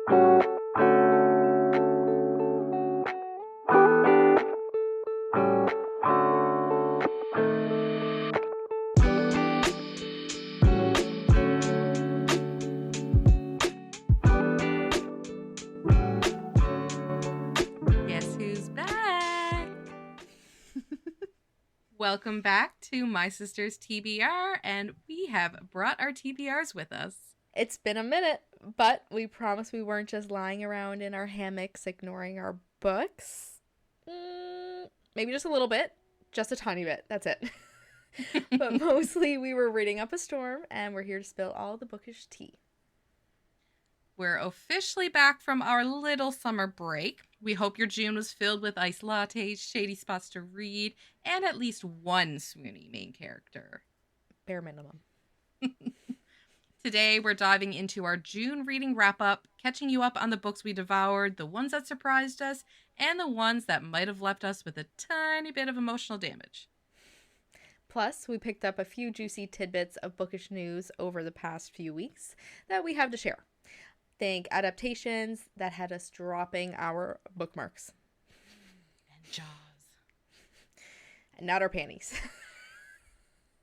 Welcome back to My Sister's TBR, and we have brought our TBRs with us. It's been a minute, but we promised we weren't just lying around in our hammocks ignoring our books. Maybe just a little bit, just a tiny bit, that's it. But mostly we were reading up a storm, and we're here to spill all the bookish tea. We're officially back from our little summer break. We hope your June was filled with iced lattes, shady spots to read, and at least one swoony main character. Bare minimum. Today, we're diving into our June reading wrap-up, catching you up on the books we devoured, the ones that surprised us, and the ones that might have left us with a tiny bit of emotional damage. Plus, we picked up a few juicy tidbits of bookish news over the past few weeks that we have to share. Think adaptations that had us dropping our bookmarks. And Jaws. And not our panties.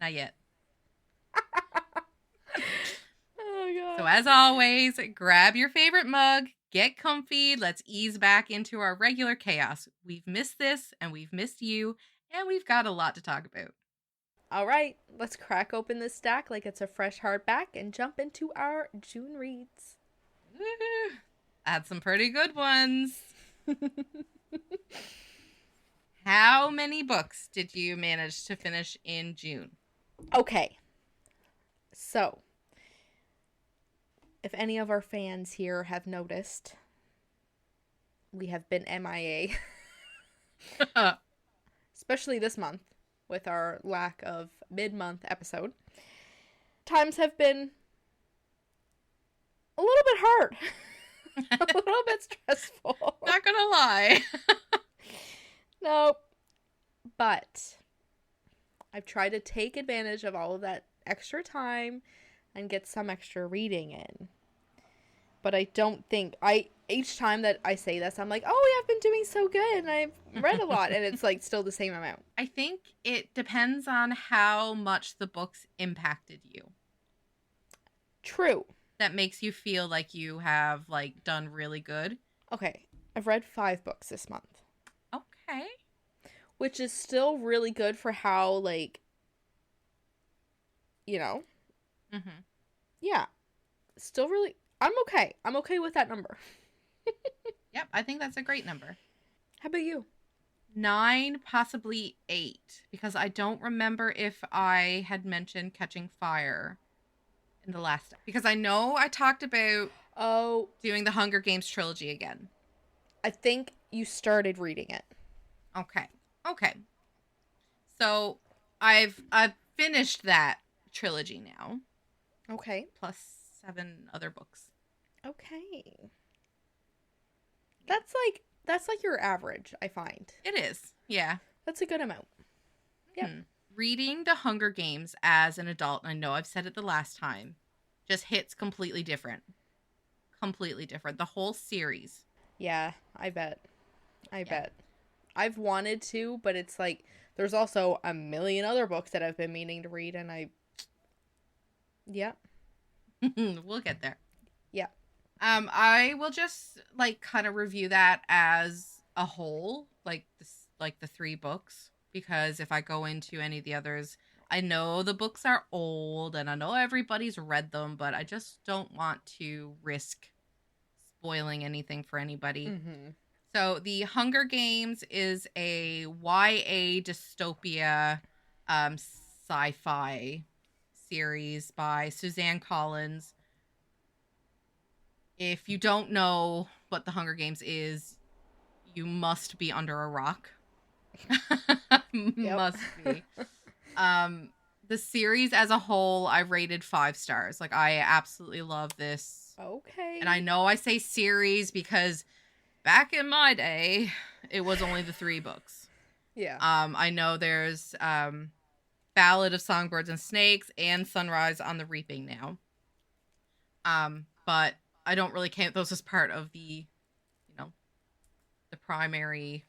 Not yet. Oh, God. So as always, grab your favorite mug, get comfy, let's ease back into our regular chaos. We've missed this, and we've missed you, and we've got a lot to talk about. All right, let's crack open this stack like it's a fresh hardback and jump into our June reads. Had some pretty good ones. How many books did you manage to finish in June? Okay. So, if any of our fans here have noticed, we have been MIA. Especially this month with our lack of mid-month episode. Times have been a little bit hard. A little bit stressful. Not gonna lie. Nope. But I've tried to take advantage of all of that extra time and get some extra reading in. But I don't think each time that I say this, I'm like, oh, yeah, I've been doing so good and I've read a lot, and it's like still the same amount. I think it depends on how much the books impacted you. True. That makes you feel like you have like done really good. Okay, I've read 5 books this month. Okay. Which is still really good for how, like, you know. Mm-hmm. Yeah. Still really, I'm okay. I'm okay with that number. Yep, I think that's a great number. How about you? 9, possibly 8, because I don't remember if I had mentioned Catching Fire in the last, because I know I talked about doing the Hunger Games trilogy again. I think you started reading it. Okay. So I've finished that trilogy now. Okay. Plus 7 other books. Okay. That's like your average, I find. It is. Yeah. That's a good amount. Yeah. Reading the Hunger Games as an adult, and I know I've said it the last time, just hits completely different. Completely different. The whole series. Yeah, I bet. I've wanted to, but it's like there's also a million other books that I've been meaning to read, and yeah. We'll get there. Yeah. I will just like kind of review that as a whole, like the 3 books, because if I go into any of the others, I know the books are old and I know everybody's read them, but I just don't want to risk spoiling anything for anybody. Mm-hmm. So the Hunger Games is a YA dystopia sci-fi series by Suzanne Collins. If you don't know what the Hunger Games is, you must be under a rock. Must be. The series as a whole, I rated 5 stars. Like, I absolutely love this. Okay. And I know I say series because back in my day, it was only the 3 books. Yeah. I know there's Ballad of Songbirds and Snakes and Sunrise on the Reaping now. But I don't really count those as part of the primary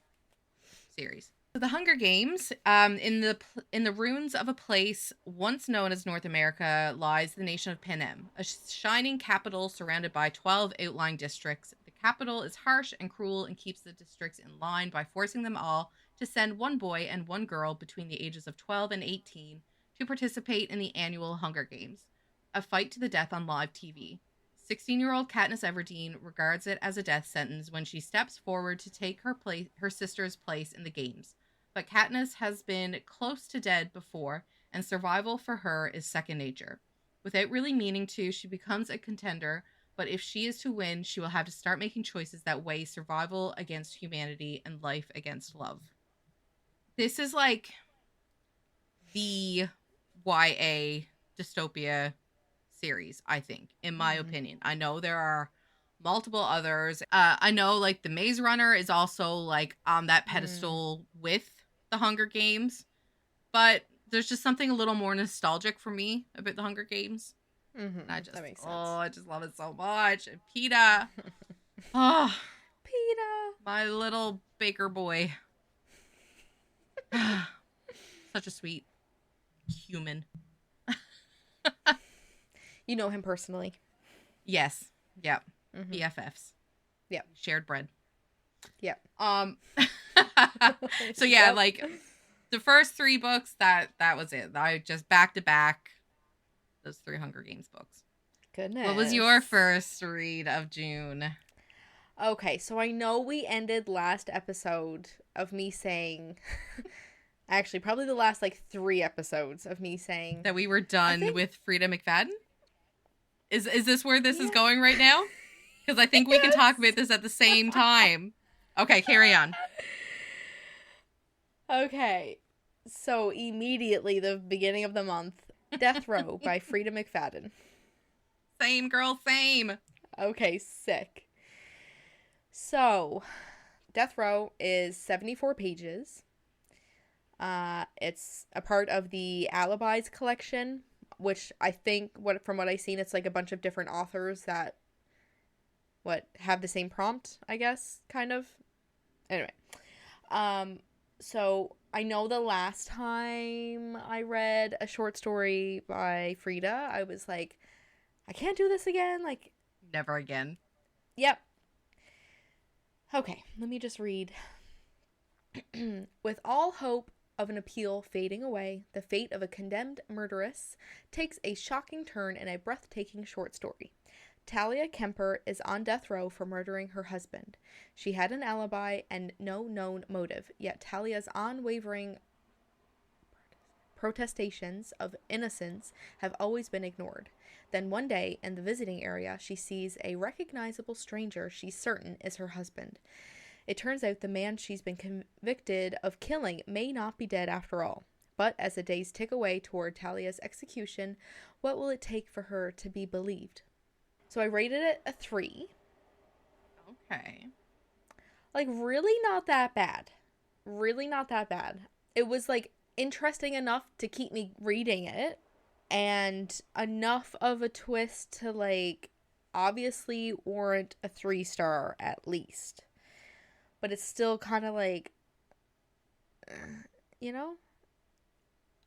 series. So the Hunger Games, in the ruins of a place once known as North America lies the nation of Panem, a shining capital surrounded by 12 outlying districts. The capital is harsh and cruel and keeps the districts in line by forcing them all to send one boy and one girl between the ages of 12 and 18 to participate in the annual Hunger Games, a fight to the death on live TV. 16-year-old Katniss Everdeen regards it as a death sentence when she steps forward to take her sister's place in the games. But Katniss has been close to dead before, and survival for her is second nature. Without really meaning to, she becomes a contender, but if she is to win, she will have to start making choices that weigh survival against humanity and life against love. This is like the YA dystopia series, I think, in my opinion. I know there are multiple others. I know like the Maze Runner is also like on that pedestal with the Hunger Games, but there's just something a little more nostalgic for me about the Hunger Games. That makes sense. I just love it so much. And Peeta, oh, Peeta, my little baker boy, such a sweet human. You know him personally. Yes. Yep. BFFs. Yep. Shared bread. Yep. So yeah, like the first 3 books, that was it. I just back to back those 3 Hunger Games books. Goodness. What was your first read of June? Okay, so I know we ended last episode of me saying actually probably the last like 3 episodes of me saying that we were done with Frida McFadden. Is this where this is going right now? Because I think we can talk about this at the same time. Okay, carry on. Okay, so immediately the beginning of the month, Death Row by Frida McFadden. Same girl, same. Okay, sick. So, Death Row is 74 pages. It's a part of the Alibis collection, which I think, from what I've seen, it's like a bunch of different authors that have the same prompt, I guess, kind of. Anyway, so I know the last time I read a short story by Frida, I was like, I can't do this again. Like, never again. Yep. Okay, let me just read. With all hope of an appeal fading away, the fate of a condemned murderess takes a shocking turn in a breathtaking short story. Talia Kemper is on death row for murdering her husband. She had an alibi and no known motive, yet Talia's unwavering protestations of innocence have always been ignored. Then one day, in the visiting area, she sees a recognizable stranger she's certain is her husband. It turns out the man she's been convicted of killing may not be dead after all. But as the days tick away toward Talia's execution, what will it take for her to be believed? So I rated it a 3. Okay. Like, really not that bad. Really not that bad. It was, like, interesting enough to keep me reading it. And enough of a twist to, like, obviously warrant a 3-star at least. But it's still kind of like, you know?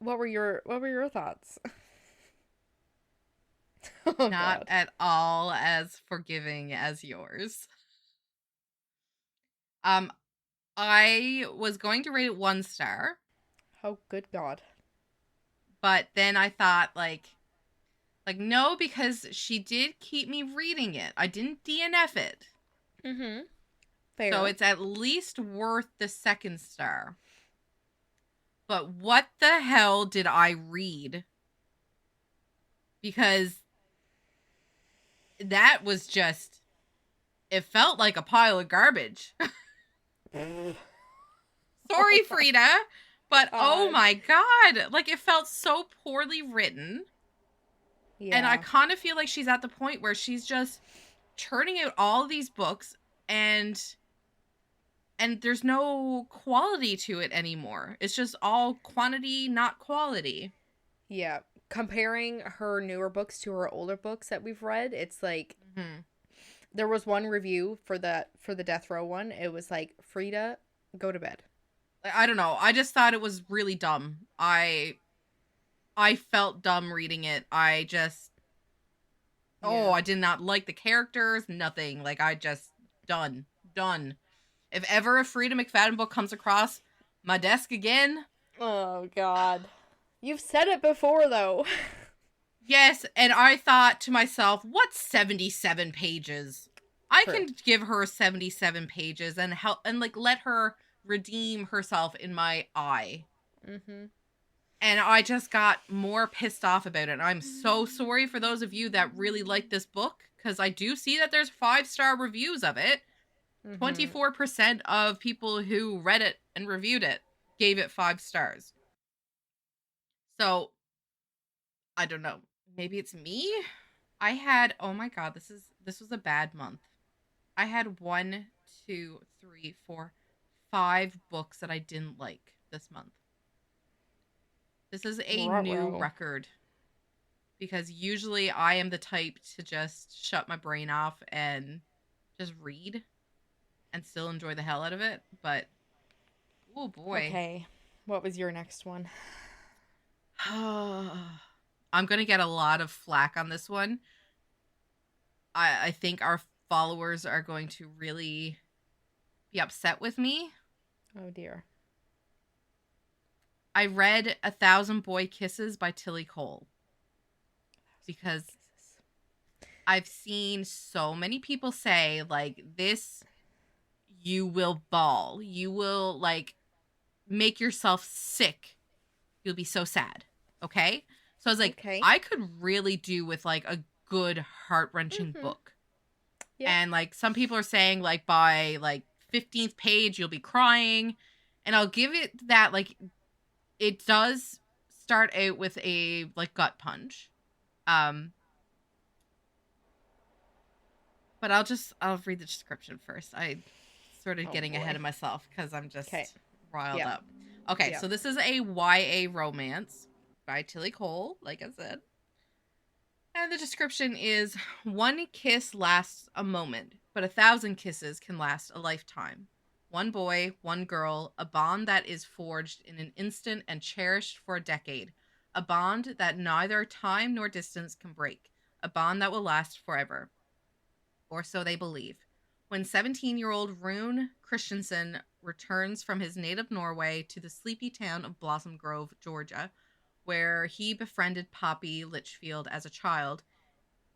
What were your thoughts? Oh, not God. At all as forgiving as yours. I was going to rate it 1 star. Oh, good God. But then I thought, like no, because she did keep me reading it. I didn't DNF it. Mm-hmm. Fair. So it's at least worth the 2nd star. But what the hell did I read? Because that was just, it felt like a pile of garbage. Sorry, Frida, but oh my God, like, it felt so poorly written. Yeah. And I kind of feel like she's at the point where she's just churning out all of these books and there's no quality to it anymore. It's just all quantity, not quality. Yeah. Comparing her newer books to her older books that we've read, it's like, There was one review for the death row one. It was like, Frida, go to bed. I don't know. I just thought it was really dumb. I felt dumb reading it. I just I did not like the characters, nothing. Like I just done. If ever a Frida McFadden book comes across my desk again, Oh God, you've said it before though. yes, and I thought to myself, what's 77 pages? I True. can give her 77 pages and help and like let her redeem herself in my eye. Mm-hmm. And I just got more pissed off about it. I'm so sorry for those of you that really like this book, because I do see that there's 5-star reviews of it. 24% of people who read it and reviewed it gave it 5 stars. So, I don't know. Maybe it's me? I had, oh my god, this was a bad month. I had 1, 2, 3, 4, 5 books that I didn't like this month. This is a new record. Because usually I am the type to just shut my brain off and just read and still enjoy the hell out of it. But, oh boy. Okay. What was your next one? I'm going to get a lot of flack on this one. I think our followers are going to really be upset with me. Oh dear. I read 1,000 Boy Kisses by Tilly Cole. Because I've seen so many people say, like, this, you will bawl. You will, like, make yourself sick. You'll be so sad. Okay? So I was like, okay. I could really do with, like, a good, heart-wrenching book. Yeah. And, like, some people are saying, like, by, like, 15th page, you'll be crying. And I'll give it that, like, it does start out with a, like, gut punch. But I'll read the description first. I started getting ahead of myself because I'm just riled up. Okay, so this is a YA romance by Tilly Cole, like I said. And the description is, 1 kiss lasts a moment, but 1,000 kisses can last a lifetime. 1 boy, 1 girl, a bond that is forged in an instant and cherished for a decade. A bond that neither time nor distance can break. A bond that will last forever. Or so they believe. When 17-year-old Rune Christensen returns from his native Norway to the sleepy town of Blossom Grove, Georgia, where he befriended Poppy Litchfield as a child,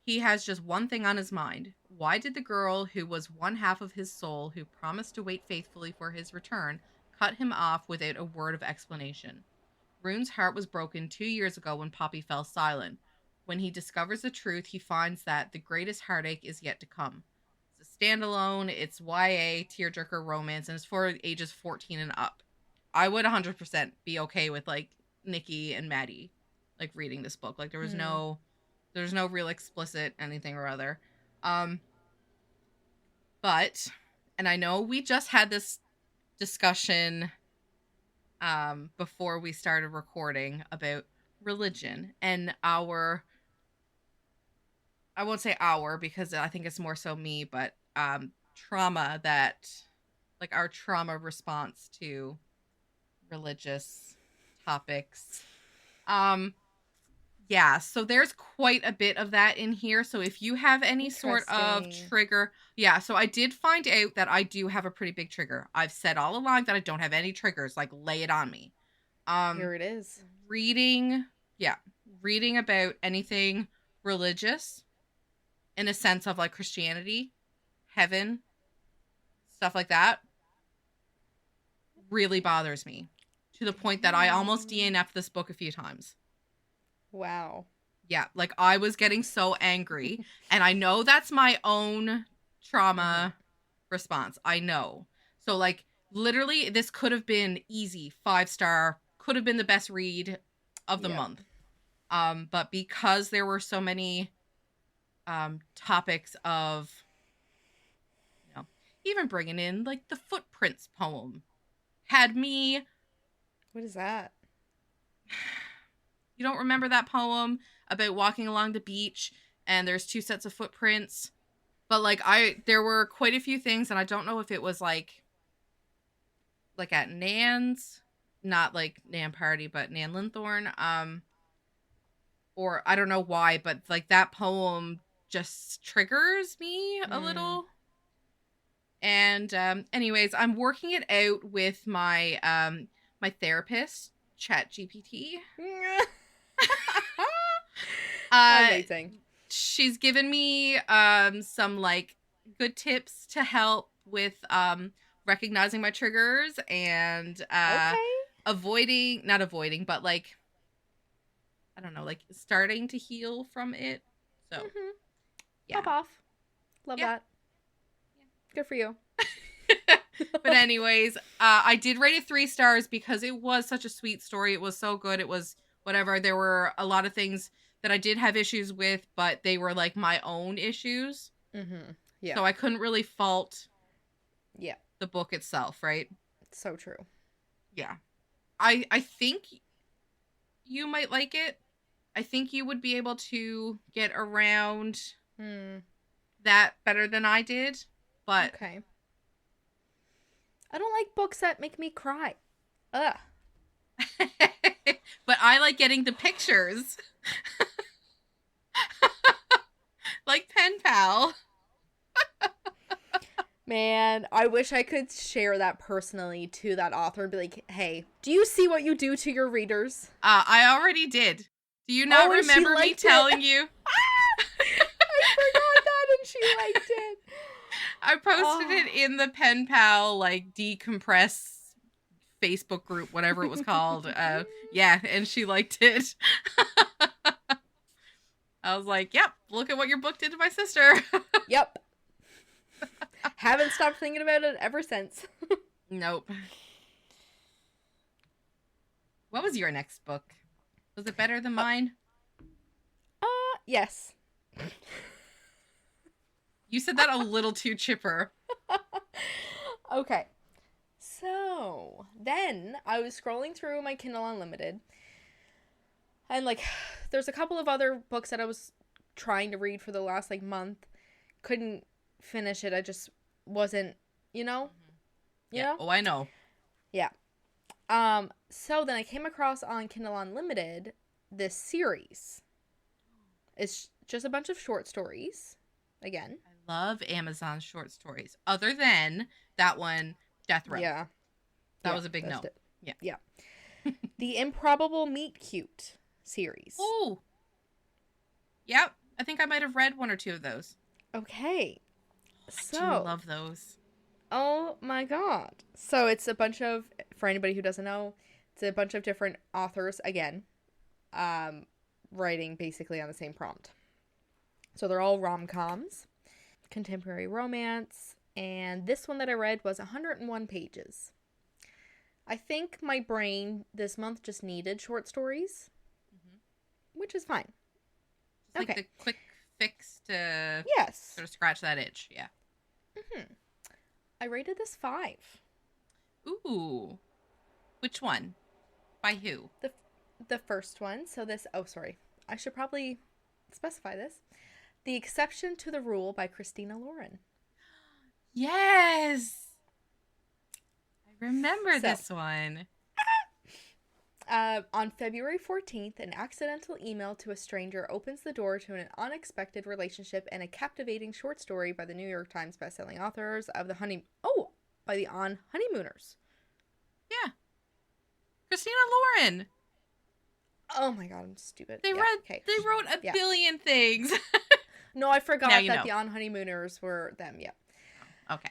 he has just one thing on his mind. Why did the girl who was one half of his soul, who promised to wait faithfully for his return, cut him off without a word of explanation? Rune's heart was broken 2 years ago when Poppy fell silent. When he discovers the truth, he finds that the greatest heartache is yet to come. It's a standalone, it's YA, tearjerker romance, and it's for ages 14 and up. I would 100% be okay with, like, Nikki and Maddie, like, reading this book. Like, there's no real explicit anything or other. But, and I know we just had this discussion before we started recording about religion and our, I won't say our because I think it's more so me, but trauma that, like, our trauma response to religious topics. Yeah, so there's quite a bit of that in here. So if you have any sort of trigger, so I did find out that I do have a pretty big trigger. I've said all along that I don't have any triggers, like, lay it on me. Here it is. Reading about anything religious in a sense of, like, Christianity, heaven, stuff like that, really bothers me to the point that I almost DNF'd this book a few times. Wow. Yeah, like, I was getting so angry, and I know that's my own trauma response. I know. So, like, literally, this could have been easy, 5-star, could have been the best read of the month. But because there were so many topics of, you know, even bringing in, like, the Footprints poem had me... What is that? You don't remember that poem about walking along the beach and there's 2 sets of footprints, But like there were quite a few things, and I don't know if it was like at Nan's, not like Nan Party, but Nan Linthorn, or I don't know why, but like that poem just triggers me a little. And anyways, I'm working it out with my my therapist, ChatGPT. Amazing. She's given me some like good tips to help with recognizing my triggers and not avoiding, but like I don't know, like starting to heal from it. So yeah. Pop off. Love that. Yeah. Good for you. But anyways, I did rate it 3 stars because it was such a sweet story. It was so good. It was whatever. There were a lot of things that I did have issues with, but they were like my own issues. Yeah. So I couldn't really fault the book itself, right? So true. Yeah. I think you might like it. I think you would be able to get around that better than I did. But okay. I don't like books that make me cry. Ugh. But I like getting the pictures. Like Pen Pal. Man, I wish I could share that personally to that author and be like, hey, do you see what you do to your readers? I already did. Do you not remember me telling you? I forgot that and she liked it. I posted it in the Pen Pal, like, decompress Facebook group, whatever it was called. Yeah, and she liked it. I was like, yep, look at what your book did to my sister. Yep. Haven't stopped thinking about it ever since. Nope. What was your next book? Was it better than mine? Yes. You said that a little too chipper. Okay. So, then I was scrolling through my Kindle Unlimited. And, like, there's a couple of other books that I was trying to read for the last, like, month. Couldn't finish it. I just wasn't, you know? You know? Oh, I know. Yeah. So then I came across on Kindle Unlimited this series. It's just a bunch of short stories. Again. I love Amazon short stories. Other than that one, Death Row. Yeah. That was a big no. Yeah. Yeah. The Improbable Meet Cute series. Oh. Yep. I think I might have read 1 or 2 of those. Okay. I do love those. Oh my god. So it's a bunch of, for anybody who doesn't know, it's a bunch of different authors, again, writing basically on the same prompt. So they're all rom-coms, contemporary romance, and this one that I read was 101 pages. I think my brain this month just needed short stories, which is fine. Just like the quick fix to sort of scratch that itch, yeah. I rated this 5. Ooh. Which one? By who? The first one. So this, I should probably specify this. The Exception to the Rule by Christina Lauren. Yes! I remember this one. On February 14th, an accidental email to a stranger opens the door to an unexpected relationship and a captivating short story by the New York Times bestselling authors of by the On Honeymooners. Yeah. Christina Lauren. Oh my god, I'm stupid. They wrote a billion things. No, I forgot that the On Honeymooners were them, yeah. Okay.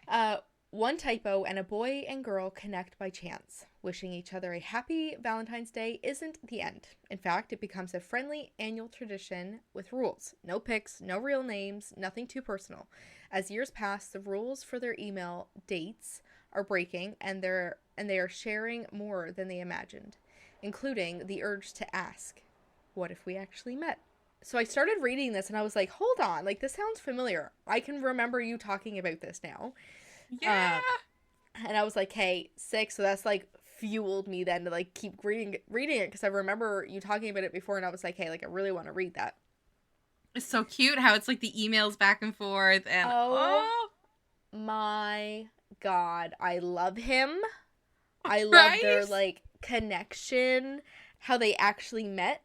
One typo and a boy and girl connect by chance. Wishing each other a happy Valentine's Day isn't the end. In fact, it becomes a friendly annual tradition with rules. No pics, no real names, nothing too personal. As years pass, the rules for their email dates are breaking and they are sharing more than they imagined, including the urge to ask, what if we actually met? So I started reading this and I was like, hold on, like this sounds familiar. I can remember you talking about this now. Yeah. And I was like, hey, 6, so that's like fueled me then to like keep reading it because I remember you talking about it before and I was like, hey, like I really want to read that. It's so cute how it's like the emails back and forth and Oh my god, I love him. I love their right? like connection, how they actually met,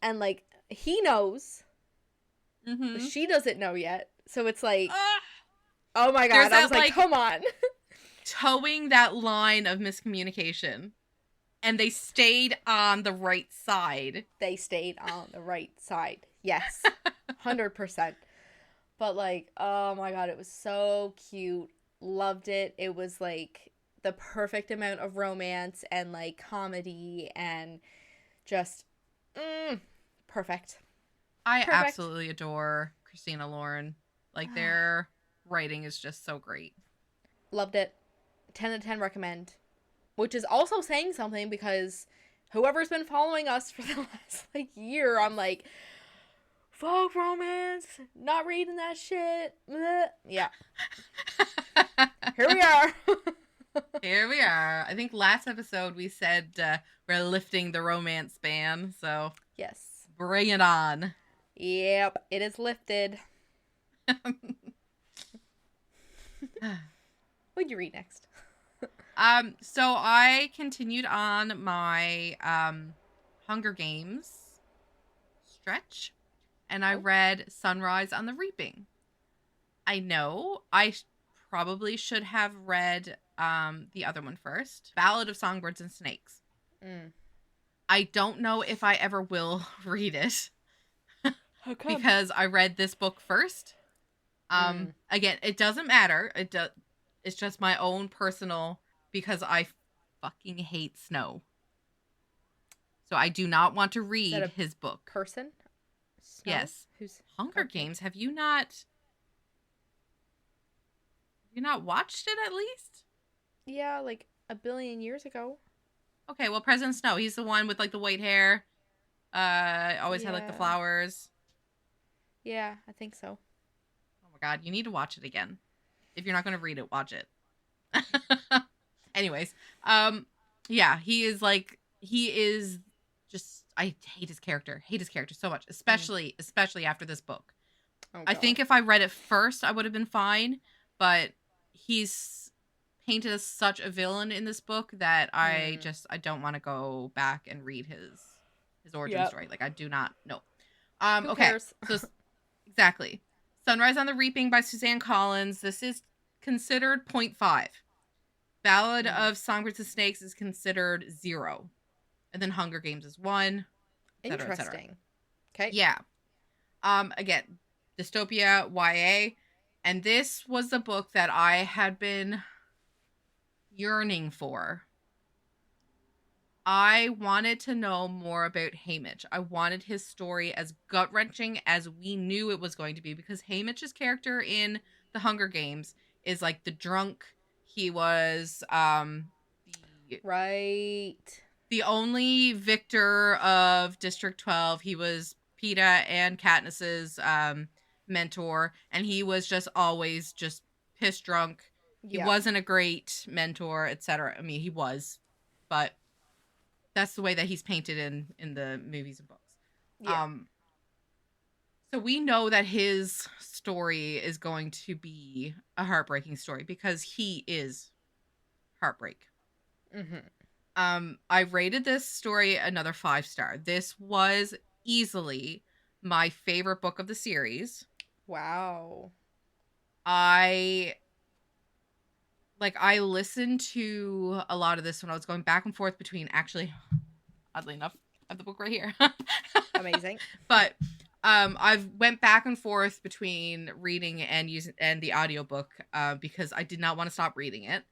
and like he knows, but Mm-hmm. she doesn't know yet. So it's like, oh my There's god, I was that like, like come on. towing that line of miscommunication. And they stayed on the right side. They stayed on the right side. Yes. 100%. But like, oh my god, it was so cute. Loved it. It was like the perfect amount of romance and like comedy and just perfect. I Perfect. absolutely adore Christina Lauren. Like their writing is just so great. Loved it. 10 out of 10 recommend. Which is also saying something because whoever's been following us for the last like year, I'm like, fuck romance, not reading that shit. Bleh. Yeah. Here we are. Here we are. I think last episode we said we're lifting the romance ban, so Yes. bring it on. Yep, it is lifted. What'd you read next? So I continued on my Hunger Games stretch, and I read Sunrise on the Reaping. I know I probably should have read the other one first, Ballad of Songbirds and Snakes. I don't know if I ever will read it. How come? Because I read this book first. Again, it doesn't matter. It's just my own personal, because I fucking hate snow. So I do not want to read his book. Person? Snow? Yes. Who's Hunger Games? Have you not watched it at least? Yeah, like a billion years ago. Okay, well, President Snow, he's the one with like the white hair. Always had like the flowers. Yeah, I think so. Oh my god, you need to watch it again. If you're not going to read it, watch it. Anyways, yeah, he is just, I hate his character. Hate his character so much, especially after this book. Oh, I think if I read it first, I would have been fine, but he's painted as such a villain in this book that I don't want to go back and read his origin story. Like, I do not know. Who cares? So exactly. Sunrise on the Reaping by Suzanne Collins. This is considered 0.5. Ballad of Songbirds and Snakes is considered 0. And then Hunger Games is 1. Interesting. Okay. Yeah. Again, dystopia, YA. And this was the book that I had been yearning for. I wanted to know more about Haymitch. I wanted his story as gut-wrenching as we knew it was going to be, because Haymitch's character in The Hunger Games is like the drunk. He was the only victor of District 12. He was Peeta and Katniss's mentor, and he was just always just piss drunk. He wasn't a great mentor, etc. I mean, he was, but that's the way that he's painted in the movies and books. Yeah. So we know that his story is going to be a heartbreaking story because he is heartbreak. I rated this story another 5-star. This was easily my favorite book of the series. Wow. I listened to a lot of this when I was going back and forth between, actually, oddly enough, I have the book right here. Amazing. But I've went back and forth between reading and the audiobook because I did not want to stop reading it.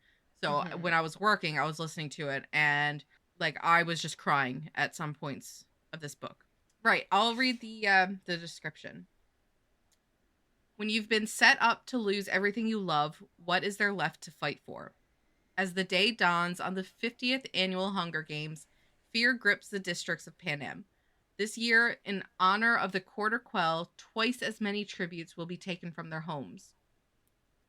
So when I was working, I was listening to it, and like I was just crying at some points of this book. Right, I'll read the description. When you've been set up to lose everything you love, what is there left to fight for? As the day dawns on the 50th annual Hunger Games, fear grips the districts of Panem. This year, in honor of the Quarter Quell, twice as many tributes will be taken from their homes.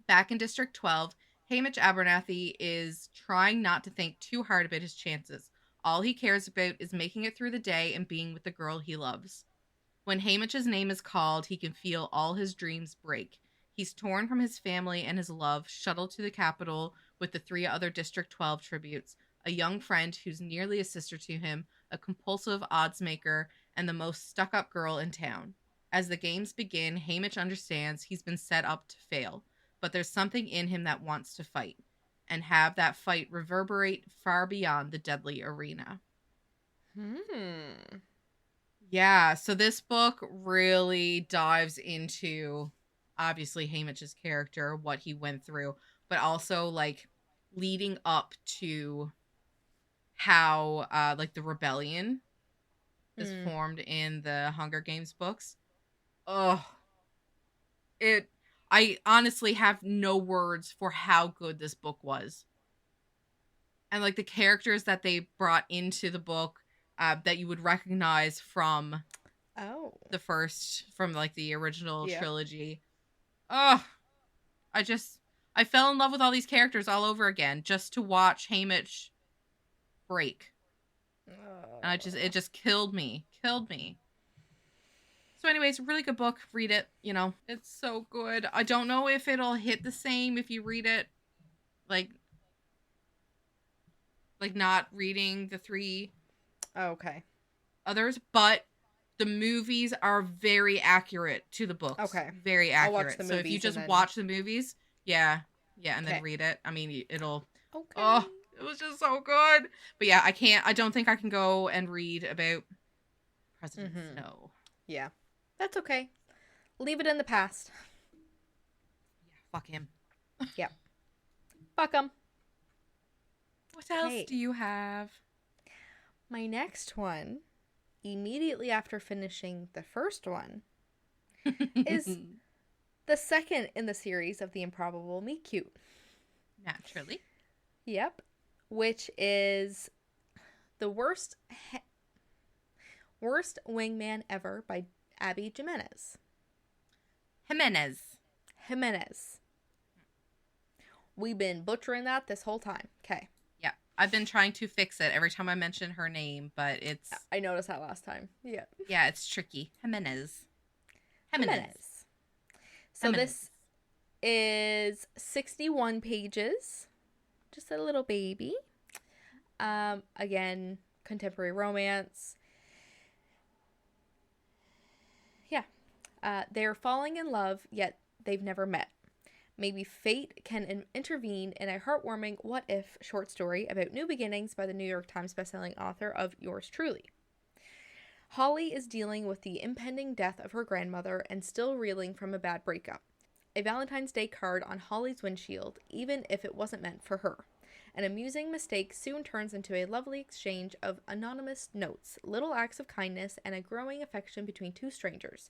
Back in District 12, Haymitch Abernathy is trying not to think too hard about his chances. All he cares about is making it through the day and being with the girl he loves. When Hamish's name is called, he can feel all his dreams break. He's torn from his family and his love, shuttled to the capital with the 3 other District 12 tributes, a young friend who's nearly a sister to him, a compulsive odds maker, and the most stuck-up girl in town. As the games begin, Hamish understands he's been set up to fail, but there's something in him that wants to fight, and have that fight reverberate far beyond the deadly arena. Yeah, so this book really dives into, obviously, Hamish's character, what he went through, but also, like, leading up to how, like, the rebellion is formed in the Hunger Games books. Oh, I honestly have no words for how good this book was. And, like, the characters that they brought into the book that you would recognize from from, like, the original trilogy. Oh, I fell in love with all these characters all over again just to watch Hamish break. And it just killed me. So anyways, really good book. Read it. You know, it's so good. I don't know if it'll hit the same if you read it like not reading the 3 others, but the movies are very accurate to the books. Okay. Very accurate. I'll watch the movies, so if you just watch the movies, and then read it, I mean, it'll oh, it was just so good. But yeah, I don't think I can go and read about President Snow. Yeah. That's okay. Leave it in the past. Yeah, fuck him. Yeah. Fuck him. What else do you have? My next one, immediately after finishing the first one, is the second in the series of The Improbable Meet Cute. Naturally. Yep. Which is The Worst Wingman Ever by Abby Jimenez. We've been butchering that this whole time. Okay. Yeah. I've been trying to fix it every time I mention her name, but it's... I noticed that last time. Yeah. Yeah, it's tricky. Jimenez. So this is 61 pages. Just a little baby. Again, contemporary romance. Yeah. They're falling in love, yet they've never met. Maybe fate can intervene in a heartwarming what-if short story about new beginnings by the New York Times bestselling author of Yours Truly. Holly is dealing with the impending death of her grandmother and still reeling from a bad breakup. A Valentine's Day card on Holly's windshield, even if it wasn't meant for her. An amusing mistake soon turns into a lovely exchange of anonymous notes, little acts of kindness, and a growing affection between 2 strangers.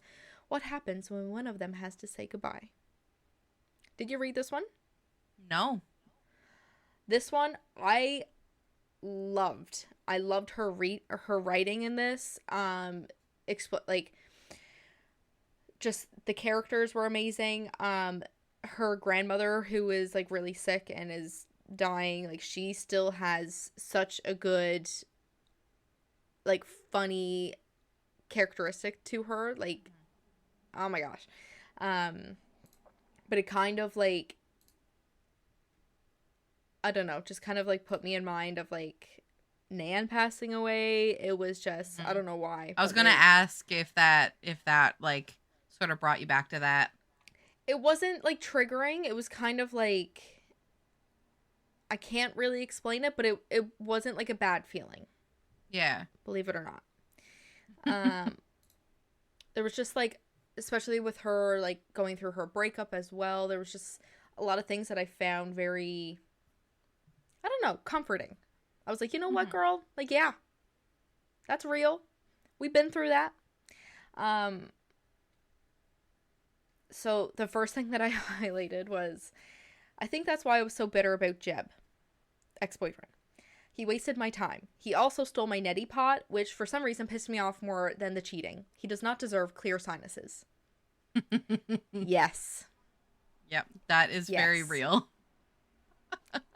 What happens when one of them has to say goodbye? Did you read this one? No. This one I loved. I loved her writing in this. Just the characters were amazing. Her grandmother, who is like really sick and is dying, like she still has such a good, like, funny characteristic to her. Like, oh my gosh. But it kind of like, I don't know, just kind of like put me in mind of like Nan passing away. It was just, I don't know why. I was going to ask if that like sort of brought you back to that. It wasn't like triggering. It was kind of like, I can't really explain it, but it wasn't like a bad feeling. Yeah. Believe it or not. There was just like, especially with her like going through her breakup as well, there was just a lot of things that I found very, I don't know, comforting. I was like, you know what, girl? Like, yeah, that's real. We've been through that. So the first thing that I highlighted was, I think that's why I was so bitter about Jeb, ex-boyfriend. He wasted my time. He also stole my neti pot, which for some reason pissed me off more than the cheating. He does not deserve clear sinuses. Yes. Yep, that is very real.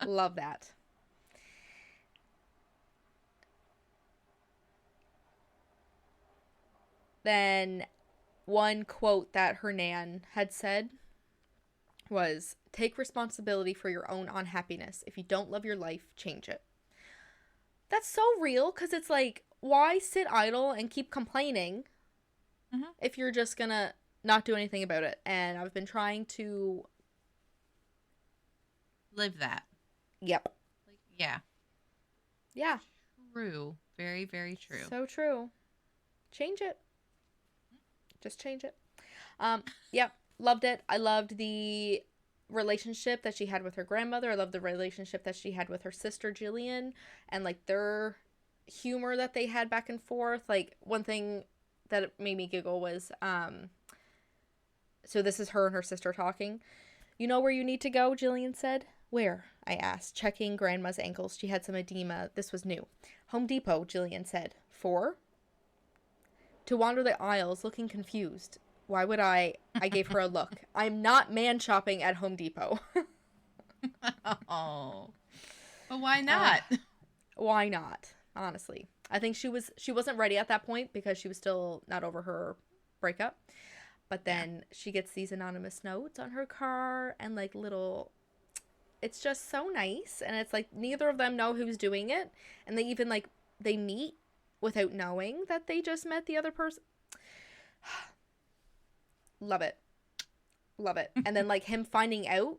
Love that. then one quote that her nan had said was, "Take responsibility for your own unhappiness. If you don't love your life, change it." That's so real, because it's like, why sit idle and keep complaining if you're just gonna not do anything about it? And I've been trying to live that. Yep. Like, yeah. Yeah. True. Very, very true. So true. Change it. Just change it. Yep. Loved it. I loved the relationship that she had with her grandmother. I loved the relationship that she had with her sister Jillian, and like their humor that they had back and forth. Like, one thing that made me giggle was so this is her and her sister talking. "You know where you need to go?" Jillian said. "Where?" I asked, checking Grandma's ankles. She had some edema. This was new. "Home Depot," Jillian said. "For?" "To wander the aisles, looking confused." Why would I gave her a look. I'm not man shopping at Home Depot. Oh. But why not? Why not? Honestly. I think she wasn't ready at that point because she was still not over her breakup. But then she gets these anonymous notes on her car and like little, it's just so nice. And it's like neither of them know who's doing it. And they even like, they meet without knowing that they just met the other person. Love it. Love it. And then like him finding out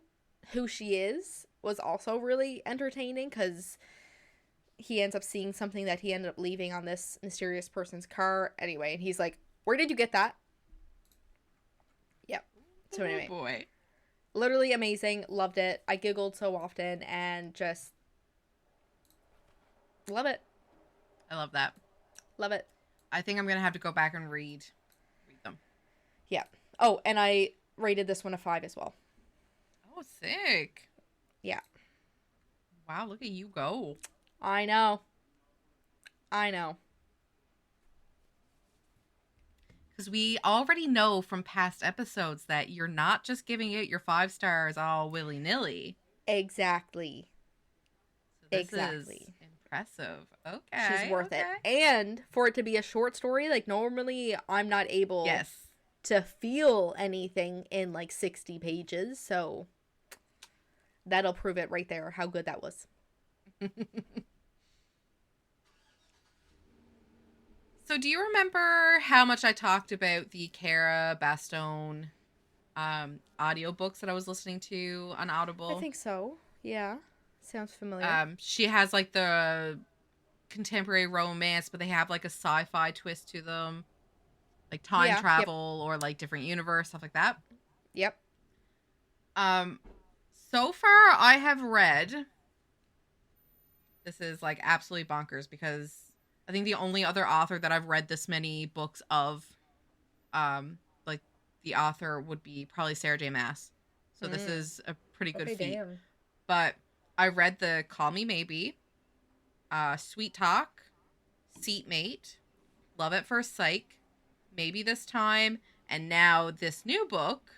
who she is was also really entertaining, because he ends up seeing something that he ended up leaving on this mysterious person's car. Anyway, and he's like, "Where did you get that?" Yep. So anyway. Oh boy. Literally amazing. Loved it. I giggled so often and just love it. I love that. Love it. I think I'm going to have to go back and read them. Yeah. Oh, and I rated this one a 5 as well. Oh, sick. Yeah. Wow, look at you go. I know. Because we already know from past episodes that you're not just giving it your 5 stars all willy-nilly. Exactly. So this is impressive. Okay. She's worth it. And for it to be a short story, like normally I'm not able to feel anything in like 60 pages. So that'll prove it right there how good that was. So do you remember how much I talked about the Cara Bastone audiobooks that I was listening to on Audible? I think so. Yeah. Sounds familiar. She has like the contemporary romance, but they have like a sci-fi twist to them. Like time travel or like different universe, stuff like that. Yep. So far I have read, this is like absolutely bonkers because I think the only other author that I've read this many books of, like the author would be probably Sarah J. Maas. So this is a pretty good feat. Damn. But I read the Call Me Maybe, Sweet Talk, Seatmate, Love at First Sight, Maybe This Time, and now this new book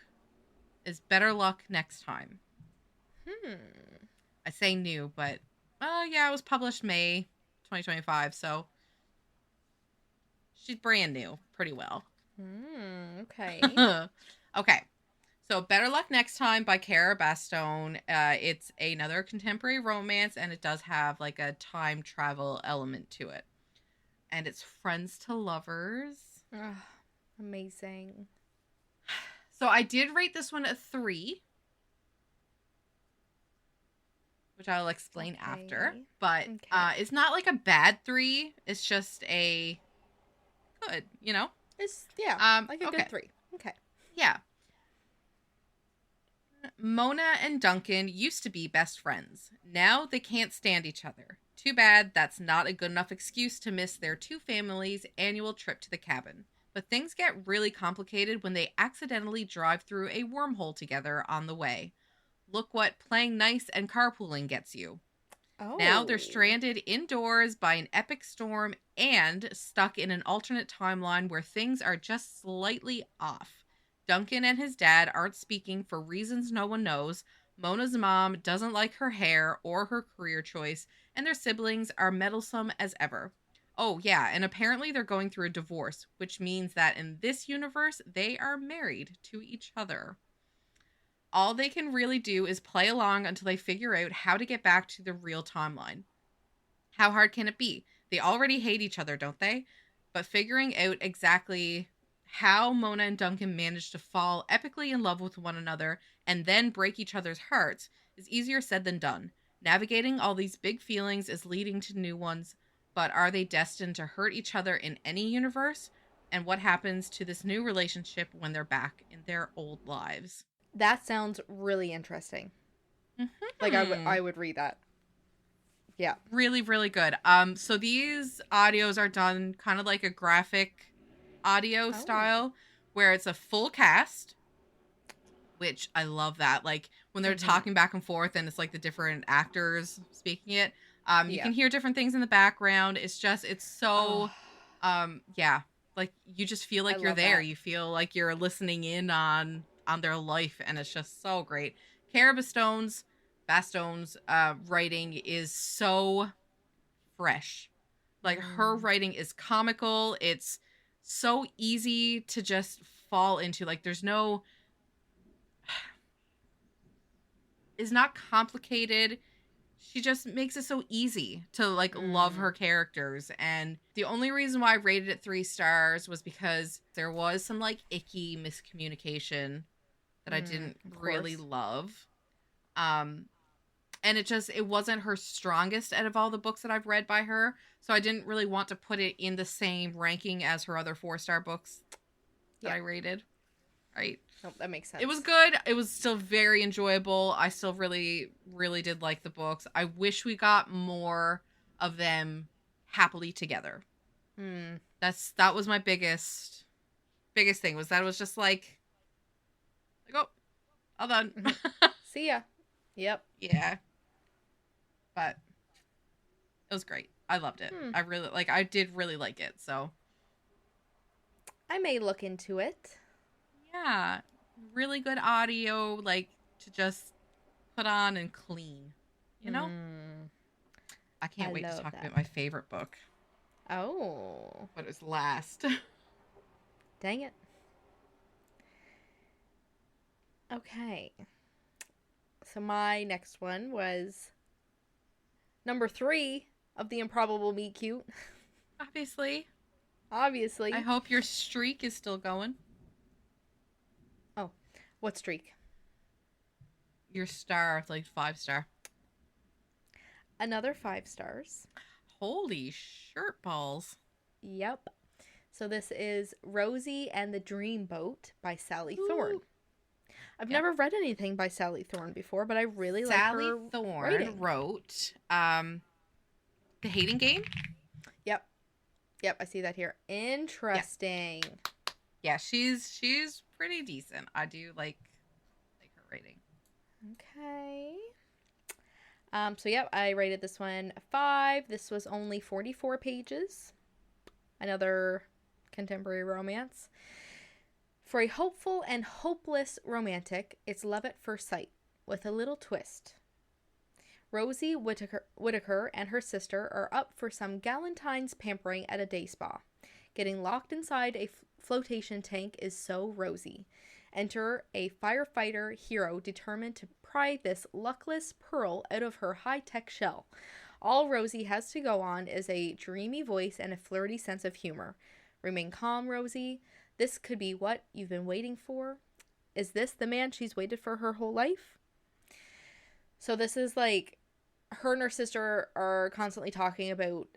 is Better Luck Next Time. I say new, but it was published May 2025, so she's brand new, pretty well. Okay. Okay. So Better Luck Next Time by Cara Bastone. It's another contemporary romance, and it does have like a time travel element to it. And it's friends to lovers. Amazing. So I did rate this one a 3, which I'll explain after. But it's not like a bad 3. It's just a good, you know? It's, like a good 3. Okay. Yeah. Mona and Duncan used to be best friends. Now they can't stand each other. Too bad that's not a good enough excuse to miss their two families' annual trip to the cabin. But things get really complicated when they accidentally drive through a wormhole together on the way. Look what playing nice and carpooling gets you. Oh. Now they're stranded indoors by an epic storm and stuck in an alternate timeline where things are just slightly off. Duncan and his dad aren't speaking for reasons no one knows. Mona's mom doesn't like her hair or her career choice, and their siblings are meddlesome as ever. Oh, yeah. And apparently they're going through a divorce, which means that in this universe, they are married to each other. All they can really do is play along until they figure out how to get back to the real timeline. How hard can it be? They already hate each other, don't they? But figuring out exactly how Mona and Duncan managed to fall epically in love with one another and then break each other's hearts is easier said than done. Navigating all these big feelings is leading to new ones, but are they destined to hurt each other in any universe? And what happens to this new relationship when they're back in their old lives? That sounds really interesting. Like, I would read that. Yeah. Really, really good. So these audios are done kind of like a graphic audio style where it's a full cast, which I love that. Like when they're talking back and forth and it's like the different actors speaking it. You can hear different things in the background. It's so yeah. Like you just feel like you're there. That. You feel like you're listening in on their life, and it's just so great. Cara Bastone's writing is so fresh. Like her writing is comical. It's so easy to just fall into. Like there's no, it's not complicated. She just makes it so easy to like love her characters. And the only reason why I rated it 3 stars was because there was some like icky miscommunication that I didn't really love. And it wasn't her strongest out of all the books that I've read by her. So I didn't really want to put it in the same ranking as her other 4-star books that I rated. Right. Nope, that makes sense. It was good. It was still very enjoyable. I still really, really did like the books. I wish we got more of them happily together. That was my biggest thing, was that it was just like, oh, all done. See ya. Yep. Yeah. But it was great. I loved it. I did really like it, so. I may look into it. Yeah. Really good audio, like, to just put on and clean. You know? I can't wait to talk about my favorite book. Oh. But it was last. Dang it. Okay. So my next one was number 3 of the Improbable Meet Cute. Obviously. I hope your streak is still going. Oh, what streak? Your star, like 5-star. Another 5 stars. Holy shirt balls. Yep. So this is Rosie and the Dreamboat by Sally Thorne. I've never read anything by Sally Thorne before, but I really like her Sally Thorne writing. Wrote The Hating Game. Yep, I see that here. Interesting. Yeah, she's pretty decent. I do like her writing. Okay. So yep, I rated this one a 5. This was only 44 pages. Another contemporary romance. For a hopeful and hopeless romantic, it's love at first sight, with a little twist. Rosie Whittaker and her sister are up for some galentine's pampering at a day spa. Getting locked inside a flotation tank is so Rosie. Enter a firefighter hero determined to pry this luckless pearl out of her high-tech shell. All Rosie has to go on is a dreamy voice and a flirty sense of humor. Remain calm, Rosie. This could be what you've been waiting for. Is this the man she's waited for her whole life? So this is like her and her sister are constantly talking about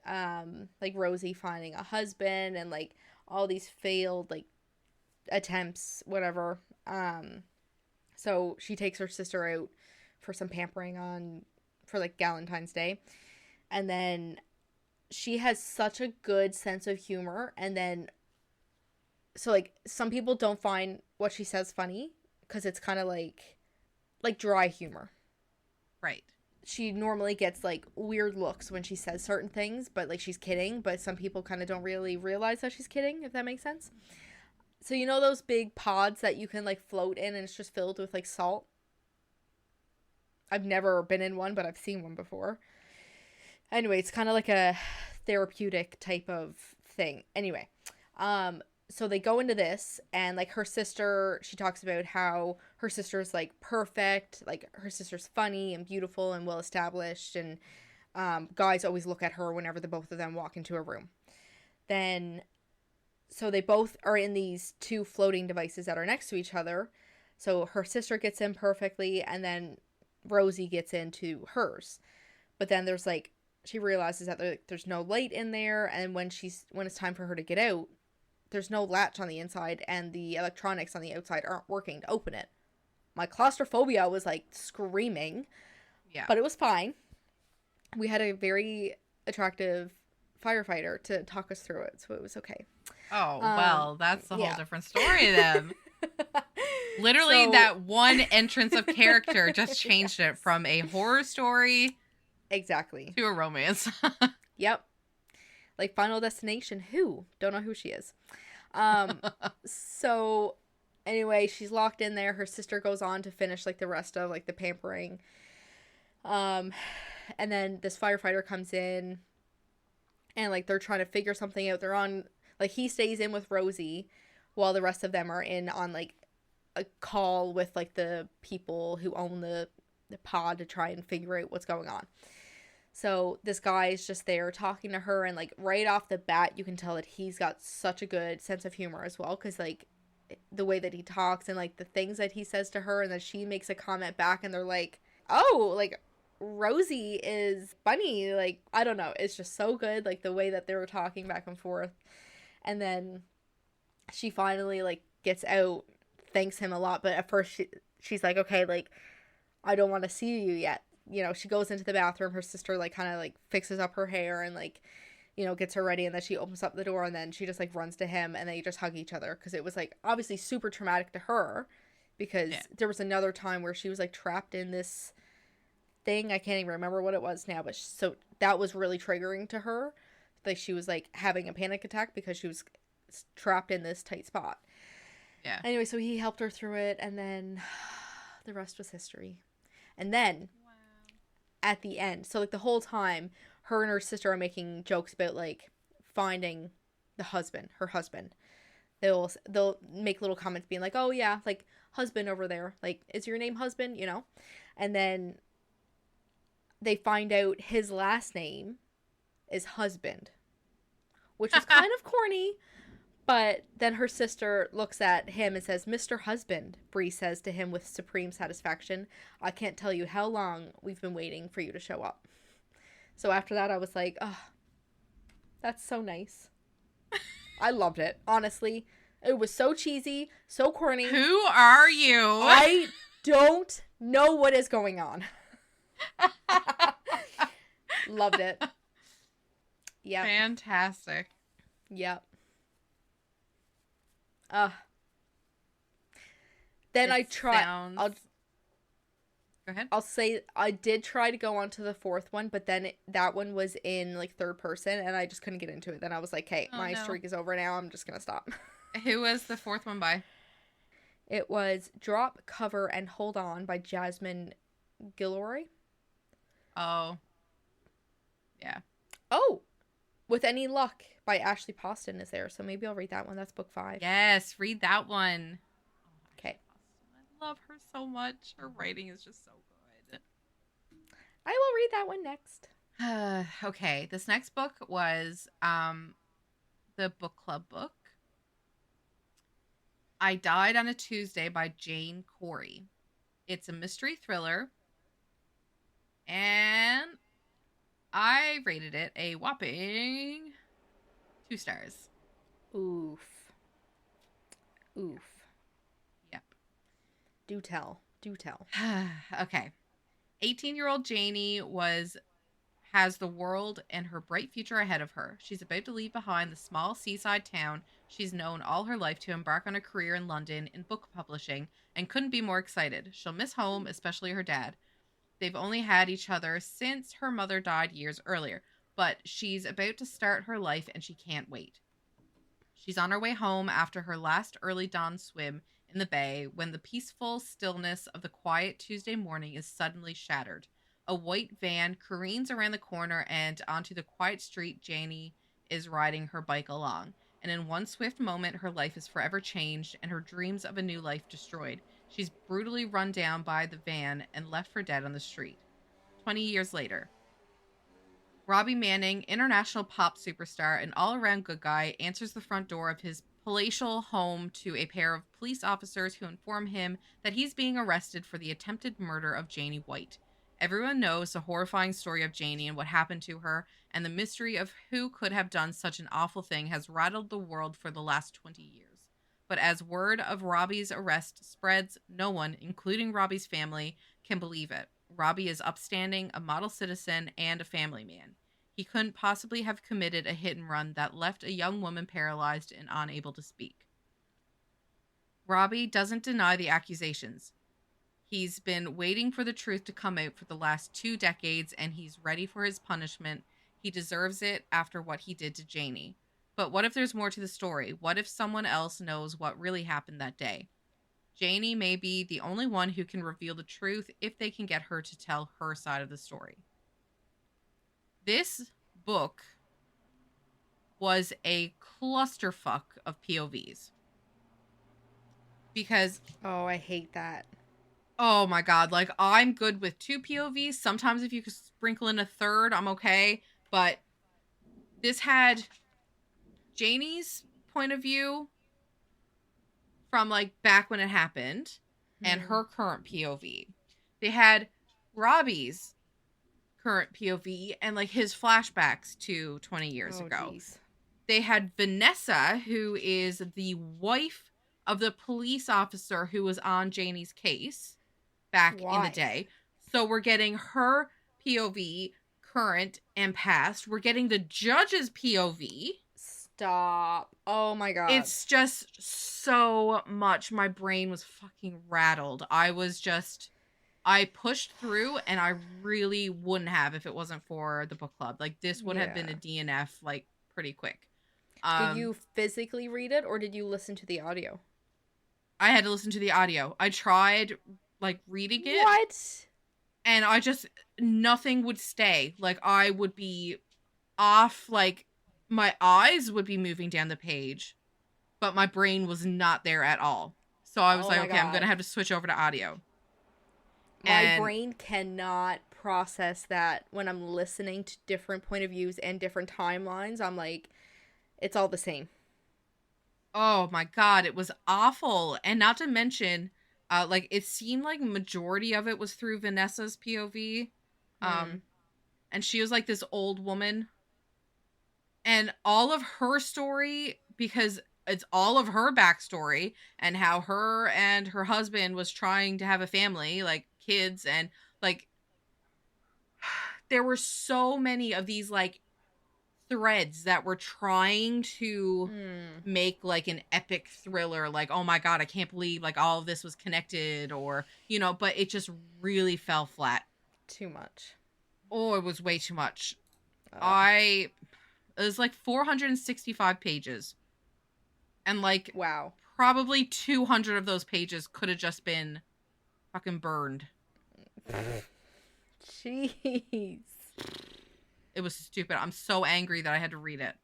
like Rosie finding a husband and like all these failed like attempts, whatever. So she takes her sister out for some pampering for like Valentine's Day. And then she has such a good sense of humor. And then, so like some people don't find what she says funny because it's kind of like dry humor. Right. She normally gets like weird looks when she says certain things, but like she's kidding, but some people kind of don't really realize that she's kidding, if that makes sense. So you know those big pods that you can like float in and it's just filled with like salt? I've never been in one, but I've seen one before. Anyway, it's kind of like a therapeutic type of thing. Anyway, so they go into this, and like her sister, she talks about how her sister's like perfect, like her sister's funny and beautiful and well established, and guys always look at her whenever the both of them walk into a room. Then, so they both are in these two floating devices that are next to each other. So her sister gets in perfectly, and then Rosie gets into hers. But then there's like, she realizes that there's no light in there, and when it's time for her to get out, there's no latch on the inside, and the electronics on the outside aren't working to open it. My claustrophobia was like screaming. Yeah. But it was fine. We had a very attractive firefighter to talk us through it, so it was okay. Oh, well, that's a whole different story then. Literally, So, that one entrance of character just changed it from a horror story exactly to a romance. Yep. Like Final Destination, who? Don't know who she is. So anyway, she's locked in there. Her sister goes on to finish like the rest of like the pampering. And then this firefighter comes in, and like they're trying to figure something out. They're on, like, he stays in with Rosie while the rest of them are in on like a call with like the people who own the pod to try and figure out what's going on. So this guy is just there talking to her, and like right off the bat you can tell that he's got such a good sense of humor as well, because like the way that he talks and like the things that he says to her, and then she makes a comment back, and they're like, oh, like Rosie is funny, like I don't know, it's just so good, like the way that they were talking back and forth. And then she finally like gets out, thanks him a lot, but at first she's like, okay, like I don't want to see you yet. You know, she goes into the bathroom, her sister like kind of like fixes up her hair and like, you know, gets her ready, and then she opens up the door, and then she just like runs to him, and they just hug each other, because it was like obviously super traumatic to her, because there was another time where she was like trapped in this thing, I can't even remember what it was now, but so that was really triggering to her, like she was like having a panic attack because she was trapped in this tight spot. Anyway, so he helped her through it, and then the rest was history. And then at the end, so like the whole time her and her sister are making jokes about like finding her husband. They'll make little comments being like, oh yeah, like husband over there, like is your name husband, you know? And then they find out his last name is husband, which is kind of corny. But then her sister looks at him and says, Mr. Husband, Bree says to him with supreme satisfaction. I can't tell you how long we've been waiting for you to show up. So after that, I was like, oh, that's so nice. I loved it. Honestly, it was so cheesy, so corny. Who are you? I don't know what is going on. Loved it. Yeah. Fantastic. Yep. Then I try. Go ahead. I'll say I did try to go on to the fourth one, but then that one was in like third person, and I just couldn't get into it. Then I was like, "Hey, my streak is over now. I'm just gonna stop." Who was the fourth one by? It was Drop, Cover, and Hold On by Jasmine Guillory. Oh. Yeah. Oh, With Any Luck by Ashley Poston is there, so maybe I'll read that one. That's book 5. Yes, read that one. Okay. I love her so much. Her writing is just so good. I will read that one next. Okay, this next book was the book club book. I Died on a Tuesday by Jane Corey. It's a mystery thriller, and I rated it a whopping 2 stars. Oof. Yep. Do tell. Okay. 18-year-old Janie has the world and her bright future ahead of her. She's about to leave behind the small seaside town she's known all her life to embark on a career in London in book publishing, and couldn't be more excited. She'll miss home, especially her dad. They've only had each other since her mother died years earlier, but she's about to start her life and she can't wait. She's on her way home after her last early dawn swim in the bay when the peaceful stillness of the quiet Tuesday morning is suddenly shattered. A white van careens around the corner, and onto the quiet street Janie is riding her bike along. And in one swift moment, her life is forever changed and her dreams of a new life destroyed. She's brutally run down by the van and left for dead on the street. 20 years later, Robbie Manning, international pop superstar and all-around good guy, answers the front door of his palatial home to a pair of police officers who inform him that he's being arrested for the attempted murder of Janie White. Everyone knows the horrifying story of Janie and what happened to her, and the mystery of who could have done such an awful thing has rattled the world for the last 20 years. But as word of Robbie's arrest spreads, no one, including Robbie's family, can believe it. Robbie is upstanding, a model citizen, and a family man. He couldn't possibly have committed a hit and run that left a young woman paralyzed and unable to speak. Robbie doesn't deny the accusations. He's been waiting for the truth to come out for the last 2 decades, and he's ready for his punishment. He deserves it after what he did to Janie. But what if there's more to the story? What if someone else knows what really happened that day? Janie may be the only one who can reveal the truth if they can get her to tell her side of the story. This book was a clusterfuck of POVs. Because... Oh, I hate that. Oh my god, like, I'm good with 2 POVs. Sometimes if you could sprinkle in a third, I'm okay. But this had Janie's point of view from, like, back when it happened, and her current POV. They had Robbie's current POV and, like, his flashbacks to 20 years ago. Geez. They had Vanessa, who is the wife of the police officer who was on Janie's case back in the day. So we're getting her POV, current and past. We're getting the judge's POV. Stop. Oh my god. It's just so much. My brain was fucking rattled. I pushed through, and I really wouldn't have if it wasn't for the book club. Like, this would have been a DNF, like, pretty quick. Did you physically read it, or did you listen to the audio? I had to listen to the audio. I tried, like, reading it. What? And nothing would stay. Like, I would be off, like, my eyes would be moving down the page, but my brain was not there at all. So I was like, okay, I'm going to have to switch over to audio. My brain cannot process that when I'm listening to different point of views and different timelines. I'm like, it's all the same. Oh my god, it was awful. And not to mention, like, it seemed like majority of it was through Vanessa's POV. And she was like this old woman. And all of her story, because it's all of her backstory and how her and her husband was trying to have a family, like kids, and like there were so many of these like threads that were trying to make like an epic thriller, like, oh my god, I can't believe like all of this was connected, or, you know, but it just really fell flat. Too much. Oh, it was way too much. It was like 465 pages. And like, wow, probably 200 of those pages could have just been fucking burned. Jeez. It was stupid. I'm so angry that I had to read it.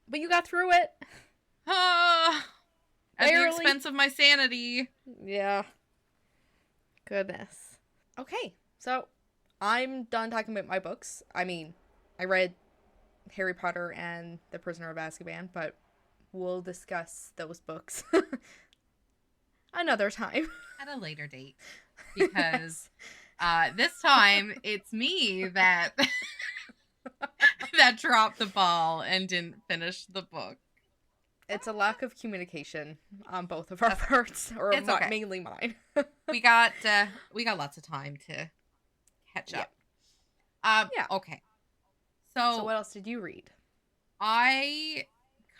But you got through it. At the expense of my sanity. Yeah. Goodness. Okay, so I'm done talking about my books. I mean, I read Harry Potter and The Prisoner of Azkaban, but we'll discuss those books another time. At a later date. Because this time it's me that that dropped the ball and didn't finish the book. It's a lack of communication on both of our parts, or it's okay. Mainly mine. we got lots of time to catch up. Yeah. Okay. So what else did you read? I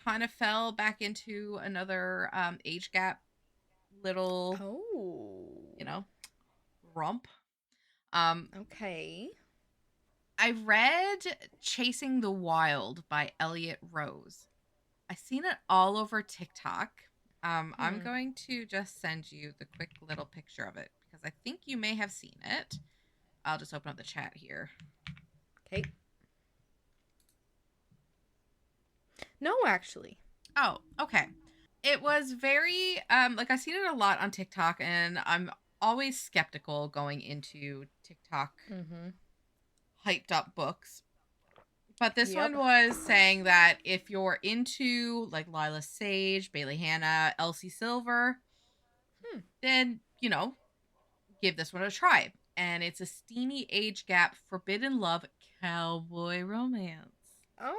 kind of fell back into another age gap little, you know, rump. Okay. I read Chasing the Wild by Elliot Rose. I seen it all over TikTok. I'm going to just send you the quick little picture of it because I think you may have seen it. I'll just open up the chat here. Okay. No, actually. Oh, okay. It was very like I've seen it a lot on TikTok, and I'm always skeptical going into TikTok hyped up books. But this one was saying that if you're into like Lila Sage, Bailey Hannah, Elsie Silver, then, you know, give this one a try. And it's a steamy age gap, forbidden love, cowboy romance. Oh.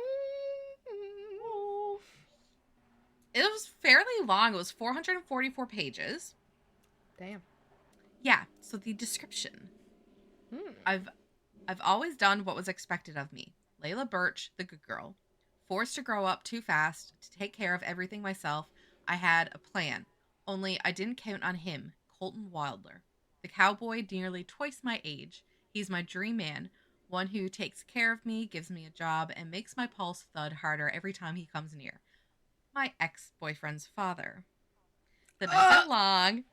It was fairly long. It was 444 pages. Damn. Yeah, so the description. I've always done what was expected of me. Layla Birch, the good girl. Forced to grow up too fast, to take care of everything myself, I had a plan. Only I didn't count on him, Colton Wilder. The cowboy nearly twice my age. He's my dream man. One who takes care of me, gives me a job, and makes my pulse thud harder every time he comes near. My ex-boyfriend's father. The nights are long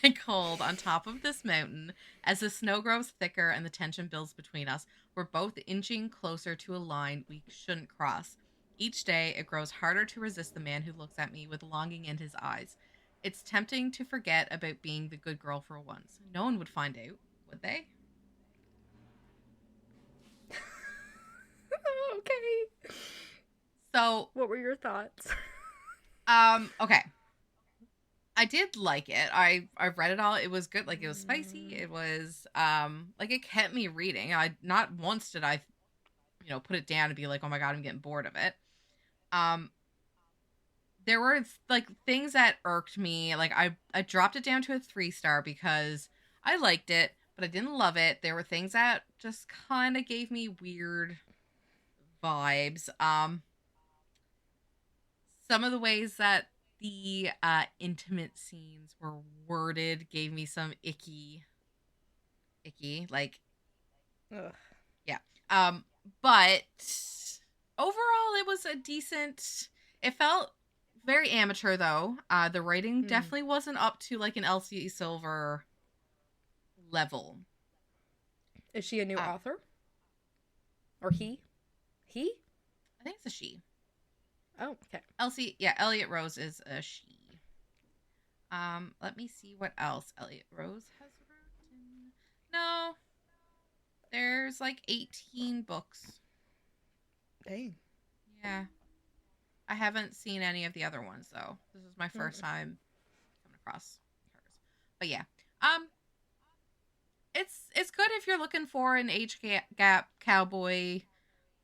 and cold on top of this mountain. As the snow grows thicker and the tension builds between us, we're both inching closer to a line we shouldn't cross. Each day, it grows harder to resist the man who looks at me with longing in his eyes. It's tempting to forget about being the good girl for once. No one would find out, would they? Okay. So, what were your thoughts? Okay. I did like it. I read it all. It was good. Like, it was spicy. It was like, it kept me reading. I not once did I, you know, put it down and be like, oh my god, I'm getting bored of it. There were like things that irked me. Like, I dropped it down to a 3-star because I liked it, but I didn't love it. There were things that just kind of gave me weird vibes. Some of the ways that the intimate scenes were worded gave me some icky, like, ugh. Yeah. But overall, it was a decent. It felt very amateur, though. The writing definitely wasn't up to like an Elsie Silver level. Is she a new author? Or he? He? I think it's a she. Oh, okay. Elliot Rose is a she. Let me see what else Elliot Rose has written. No. There's like 18 books. Dang. Yeah. I haven't seen any of the other ones, though. This is my first time coming across hers. But yeah. It's good if you're looking for an age gap cowboy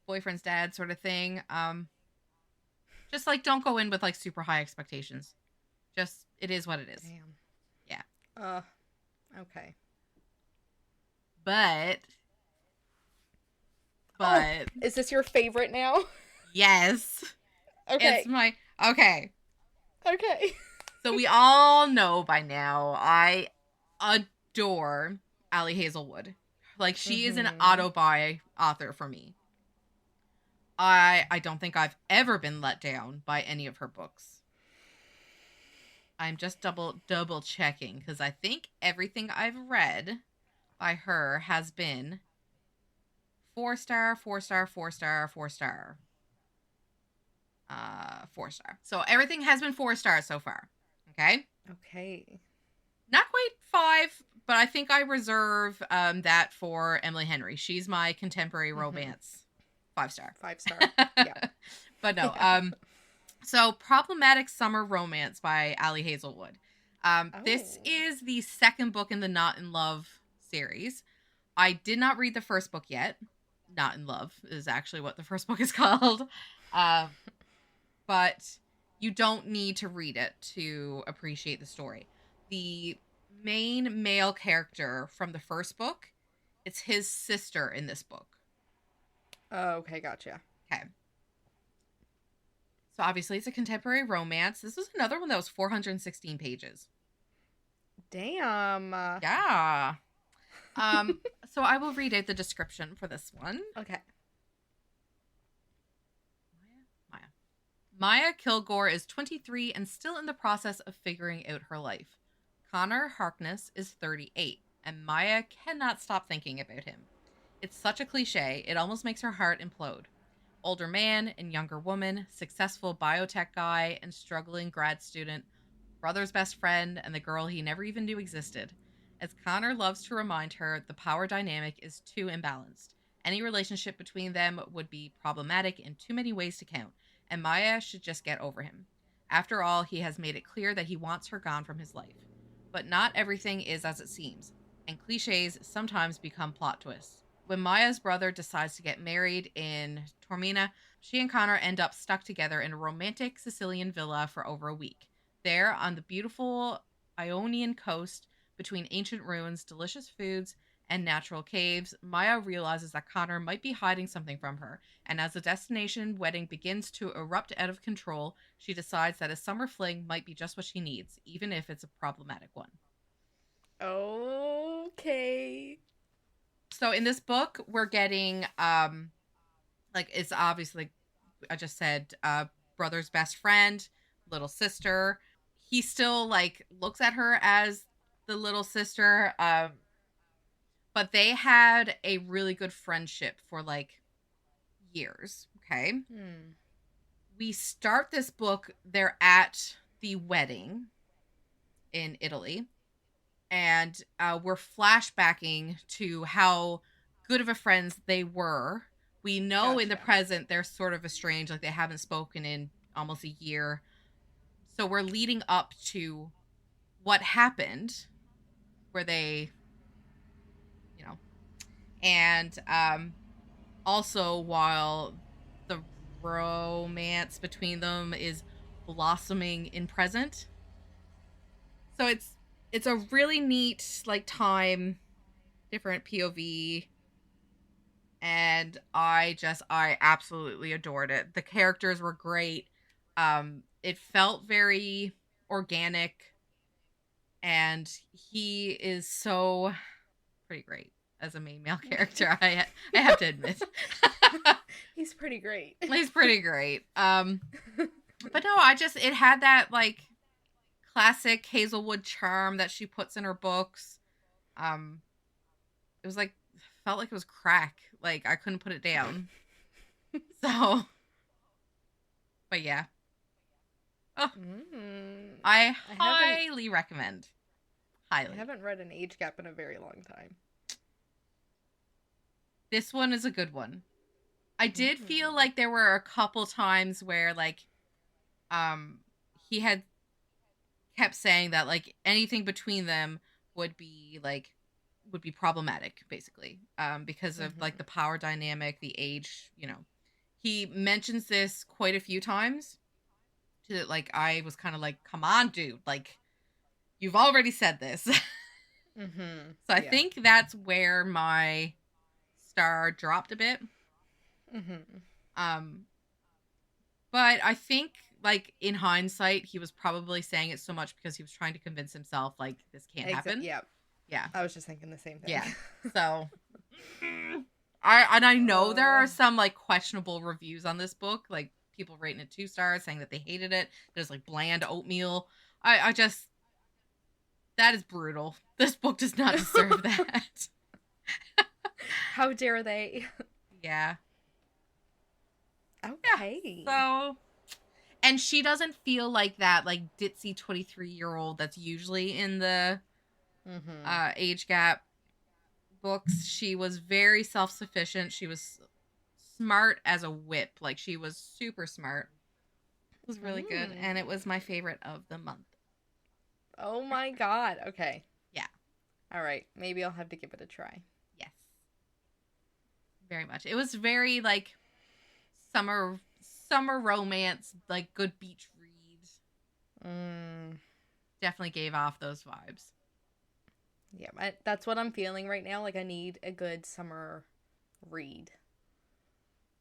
boyfriend's dad sort of thing. Just like don't go in with like super high expectations. Just it is what it is. Damn. Yeah. Okay. But is this your favorite now? Yes. Okay. It's my okay. Okay. So we all know by now I adore Allie Hazelwood. Like, she is an auto-buy author for me. I don't think I've ever been let down by any of her books. I'm just double checking because I think everything I've read by her has been 4-star, 4-star, 4-star, 4-star. 4-star. So everything has been 4 stars so far. Okay? Okay. Not quite 5, but I think I reserve that for Emily Henry. She's my contemporary romance 5-star. 5-star. Yeah. But no. So Problematic Summer Romance by Allie Hazelwood. This is the second book in the Not in Love series. I did not read the first book yet. Not in Love is actually what the first book is called. But you don't need to read it to appreciate the story. The main male character from the first book, it's his sister in this book. Oh, okay, gotcha. Okay. So obviously it's a contemporary romance. This was another one that was 416 pages. Damn. Yeah. So I will read out the description for this one. Okay. Maya Kilgore is 23 and still in the process of figuring out her life. Connor Harkness is 38, and Maya cannot stop thinking about him. It's such a cliche, it almost makes her heart implode. Older man and younger woman, successful biotech guy and struggling grad student, brother's best friend, and the girl he never even knew existed. As Connor loves to remind her, the power dynamic is too imbalanced. Any relationship between them would be problematic in too many ways to count, and Maya should just get over him. After all, he has made it clear that he wants her gone from his life. But not everything is as it seems, and cliches sometimes become plot twists. When Maya's brother decides to get married in Tormina, she and Connor end up stuck together in a romantic Sicilian villa for over a week. There, on the beautiful Ionian coast, between ancient ruins, delicious foods, and natural caves, Maya realizes that Connor might be hiding something from her, and as the destination wedding begins to erupt out of control, she decides that a summer fling might be just what she needs, even if it's a problematic one. Okay. So in this book, we're getting, it's obviously, I just said, brother's best friend, little sister. He still, looks at her as the little sister, but they had a really good friendship for, years, okay? We start this book, they're at the wedding in Italy, and we're flashbacking to how good of a friends they were. We know in the present they're sort of estranged, they haven't spoken in almost a year. So we're leading up to what happened, where they, and also while the romance between them is blossoming in present. So it's a really neat time, different POV, and I absolutely adored it. The characters were great. It felt very organic, and he is so pretty great as a main male character. I have to admit. He's pretty great. He's pretty great. But no, it had that classic Hazelwood charm that she puts in her books. It was felt like it was crack. I couldn't put it down. So, but yeah. Oh, I highly recommend. Highly. I haven't read an age gap in a very long time. This one is a good one. I did feel like there were a couple times where he had kept saying that anything between them would be problematic, basically, because of the power dynamic, the age. He mentions this quite a few times. To I was kind of come on, dude, you've already said this. So I think that's where my star dropped a bit. But I think in hindsight, he was probably saying it so much because he was trying to convince himself this can't happen. Yeah. I was just thinking the same thing. Yeah. So I know there are some questionable reviews on this book, people rating it 2 stars, saying that they hated it. There's bland oatmeal. I just, that is brutal. This book does not deserve that. How dare they? Yeah. Okay. Yeah, so, and she doesn't feel like that ditzy 23-year-old that's usually in the age gap books. She was very self-sufficient. She was smart as a whip. She was super smart. It was really good, and it was my favorite of the month. Oh my god. Okay. Yeah. All right. Maybe I'll have to give it a try. Yes. Very much. It was very summer romance, good beach read. Definitely gave off those vibes. Yeah, that's what I'm feeling right now. I need a good summer read.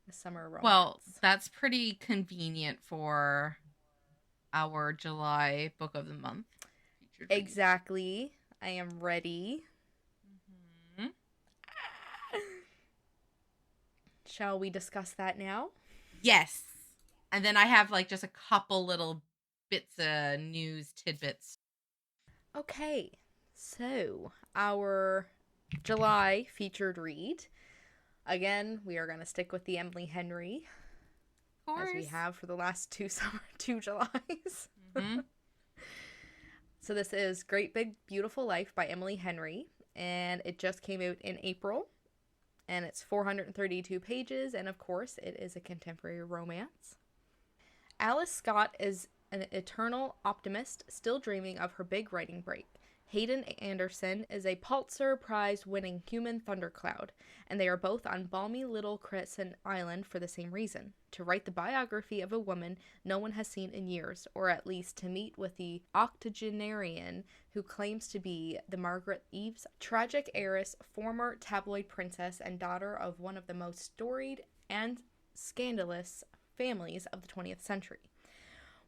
A summer romance. Well, that's pretty convenient for our July book of the month. Exactly. I am ready. Shall we discuss that now? Yes. And then I have like just a couple little bits of news tidbits. Okay, so our July featured read. Again, we are going to stick with the Emily Henry, Of course. as we have for the last two Julys. Mm-hmm. So this is Great Big Beautiful Life by Emily Henry, and it just came out in April, and it's 432 pages, and of course, it is a contemporary romance. Alice Scott is an eternal optimist, still dreaming of her big writing break. Hayden Anderson is a Pulitzer Prize-winning human thundercloud, and they are both on balmy little Crescent Island for the same reason, to write the biography of a woman no one has seen in years, or at least to meet with the octogenarian who claims to be the Margaret Eves, tragic heiress, former tabloid princess, and daughter of one of the most storied and scandalous families of the 20th century.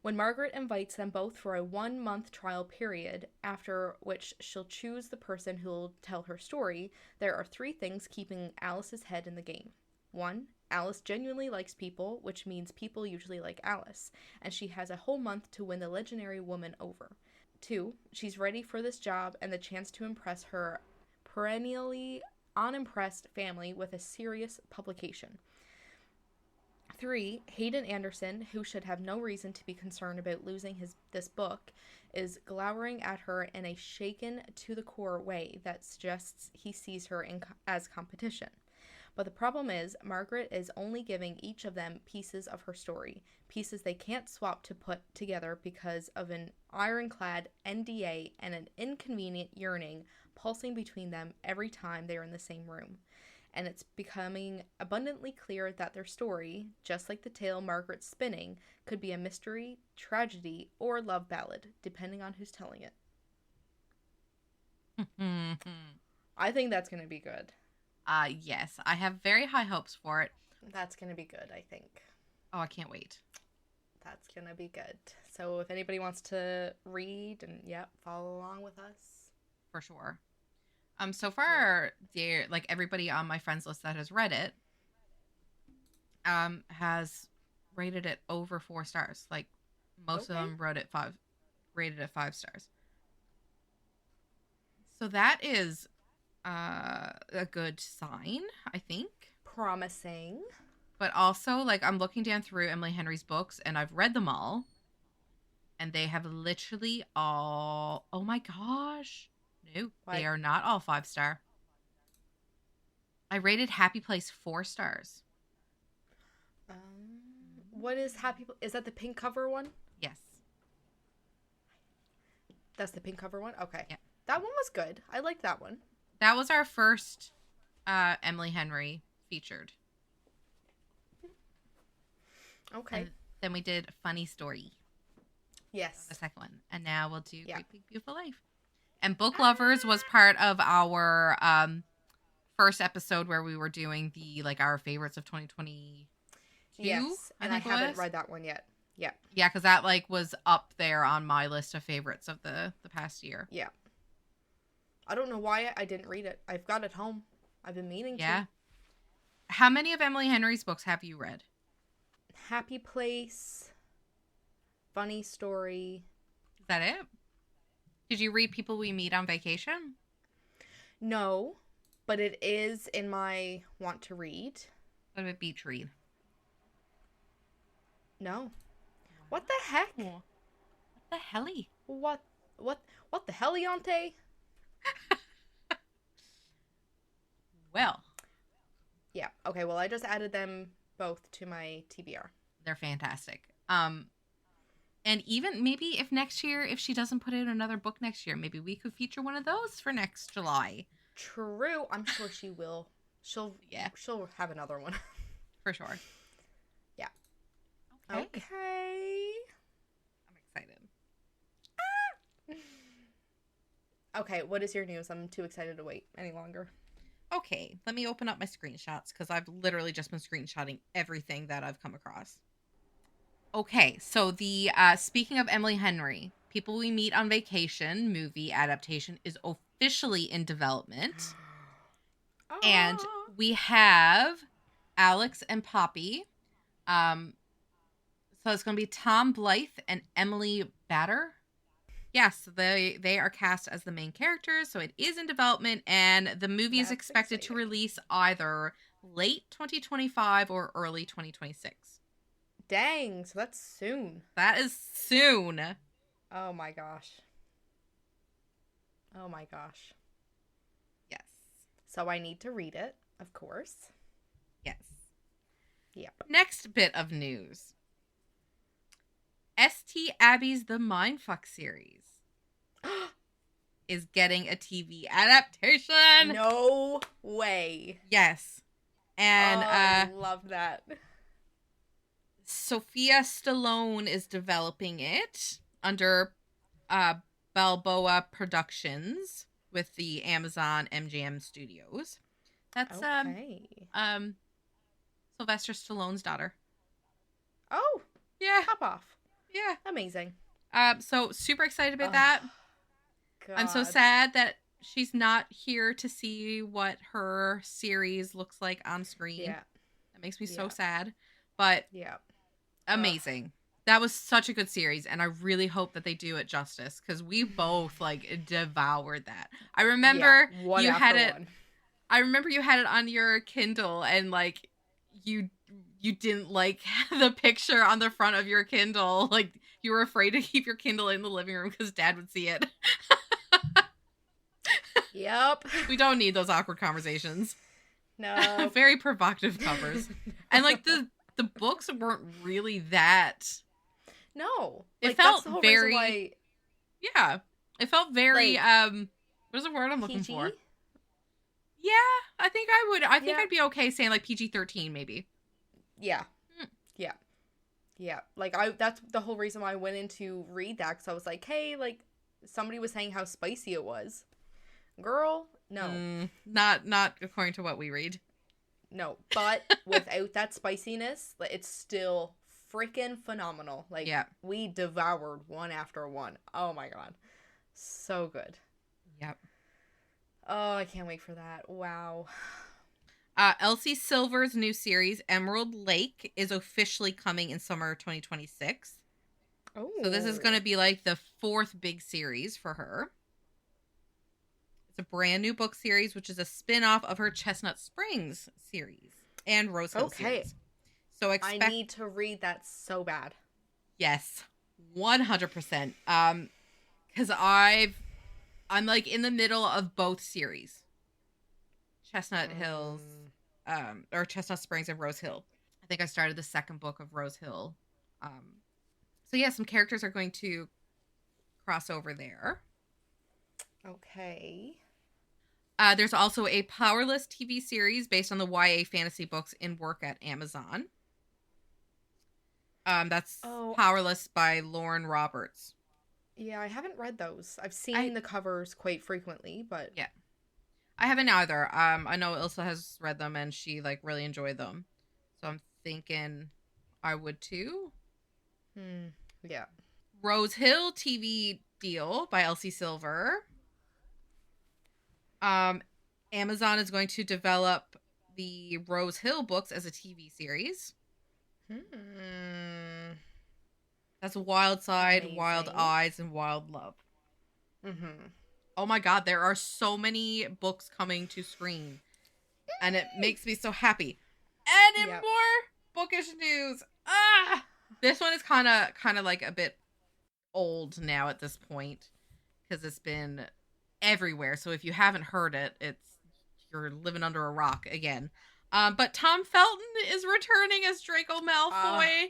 When Margaret invites them both for a 1-month trial period, after which she'll choose the person who'll tell her story, there are 3 things keeping Alice's head in the game. 1. Alice genuinely likes people, which means people usually like Alice, and she has a whole month to win the legendary woman over. 2. She's ready for this job and the chance to impress her perennially unimpressed family with a serious publication. 3. Hayden Anderson, who should have no reason to be concerned about losing this book, is glowering at her in a shaken to the core way that suggests he sees her as competition. But the problem is, Margaret is only giving each of them pieces of her story, pieces they can't swap to put together because of an ironclad NDA and an inconvenient yearning pulsing between them every time they are in the same room. And it's becoming abundantly clear that their story, just like the tale Margaret's spinning, could be a mystery, tragedy, or love ballad, depending on who's telling it. I think that's going to be good. Yes, I have very high hopes for it. That's going to be good, I think. Oh, I can't wait. That's going to be good. So if anybody wants to read and, follow along with us. For sure. So far, like everybody on my friends list that has read it, has rated it over 4 stars. Like most of them rated it 5 stars. So that is a good sign, I think. Promising. But also, like, I'm looking down through Emily Henry's books, and I've read them all, and they have literally all. Oh my gosh. No, they are not all 5-star. I rated Happy Place 4 stars. What is Happy Place? Is that the pink cover one? Yes. That's the pink cover one? Okay. Yeah. That one was good. I like that one. That was our first Emily Henry featured. Okay. And then we did Funny Story. Yes. The second one. And now we'll do Great Big Beautiful Life. And Book Lovers was part of our first episode where we were doing our favorites of 2022. Yes, and I haven't read that one yet. Yeah. Yeah, because that was up there on my list of favorites of the past year. Yeah. I don't know why I didn't read it. I've got it home. I've been meaning to. How many of Emily Henry's books have you read? Happy Place, Funny Story. Is that it? Did you read People We Meet on Vacation? No, but it is in my want to read. What about Beach Read? No. What the heck? What the helly? What the heliante? Well. Yeah. Okay, well, I just added them both to my TBR. They're fantastic. And even maybe if she doesn't put out another book next year, maybe we could feature one of those for next July. True. I'm sure she will. She'll have another one. For sure. Yeah. Okay. I'm excited. Okay, what is your news? I'm too excited to wait any longer. Okay, let me open up my screenshots because I've literally just been screenshotting everything that I've come across. Okay, so the speaking of Emily Henry, People We Meet on Vacation movie adaptation is officially in development. And we have Alex and Poppy. So it's going to be Tom Blythe and Emily Batter. Yes, they are cast as the main characters, so it is in development, and the movie is expected to release either late 2025 or early 2026. Dang, so that's soon. That is soon. Oh my gosh. Oh my gosh. Yes. So I need to read it, of course. Yes. Yeah. Next bit of news. St. Abby's The Mindfuck series is getting a TV adaptation. No way. Yes. And I love that. Sophia Stallone is developing it under Balboa Productions with the Amazon MGM Studios. That's Sylvester Stallone's daughter. Oh. Yeah. Pop off. Yeah. Amazing. So super excited about that. God. I'm so sad that she's not here to see what her series looks like on screen. Yeah. That makes me so sad. But yeah. Amazing. That was such a good series, and I really hope that they do it justice, because we both devoured that. I remember you had it. I remember you had it on your Kindle, and you didn't like the picture on the front of your Kindle. Like, you were afraid to keep your Kindle in the living room because Dad would see it. Yep. We don't need those awkward conversations. No. Very provocative covers. And the books weren't really that. No. It felt very. Yeah. It felt very what is the word I'm looking PG? for? Yeah, I think I would. I think I'd be okay saying PG-13 maybe. Yeah. Yeah. Yeah. That's the whole reason why I went in to read that, because I was like, hey, somebody was saying how spicy it was. Girl, no. Not according to what we read. No, but without that spiciness, it's still freaking phenomenal. We devoured one after one. Oh my god. So good. Yep. Oh, I can't wait for that. Wow. Elsie Silver's new series, Emerald Lake, is officially coming in summer 2026. Oh. So this is going to be the fourth big series for her. It's a brand new book series, which is a spin-off of her Chestnut Springs series and Rose Hill series. So I need to read that so bad. Yes, 100%. Because I'm in the middle of both series. Chestnut Hills, or Chestnut Springs and Rose Hill. I think I started the second book of Rose Hill. So yeah, some characters are going to cross over there. Okay. There's also a Powerless TV series based on the YA fantasy books in work at Amazon. That's Powerless by Lauren Roberts. Yeah, I haven't read those. I've seen the covers quite frequently, but yeah, I haven't either. I know Ilsa has read them and she really enjoyed them, so I'm thinking I would too. Yeah. Rose Hill TV deal by Elsie Silver. Amazon is going to develop the Rose Hill books as a TV series. That's Wild Side, Amazing. Wild Eyes, and Wild Love. Oh my god, there are so many books coming to screen. And it makes me so happy. And in more bookish news. This one is kind of a bit old now at this point, because it's been everywhere. So if you haven't heard it, you're living under a rock again. But Tom Felton is returning as Draco Malfoy.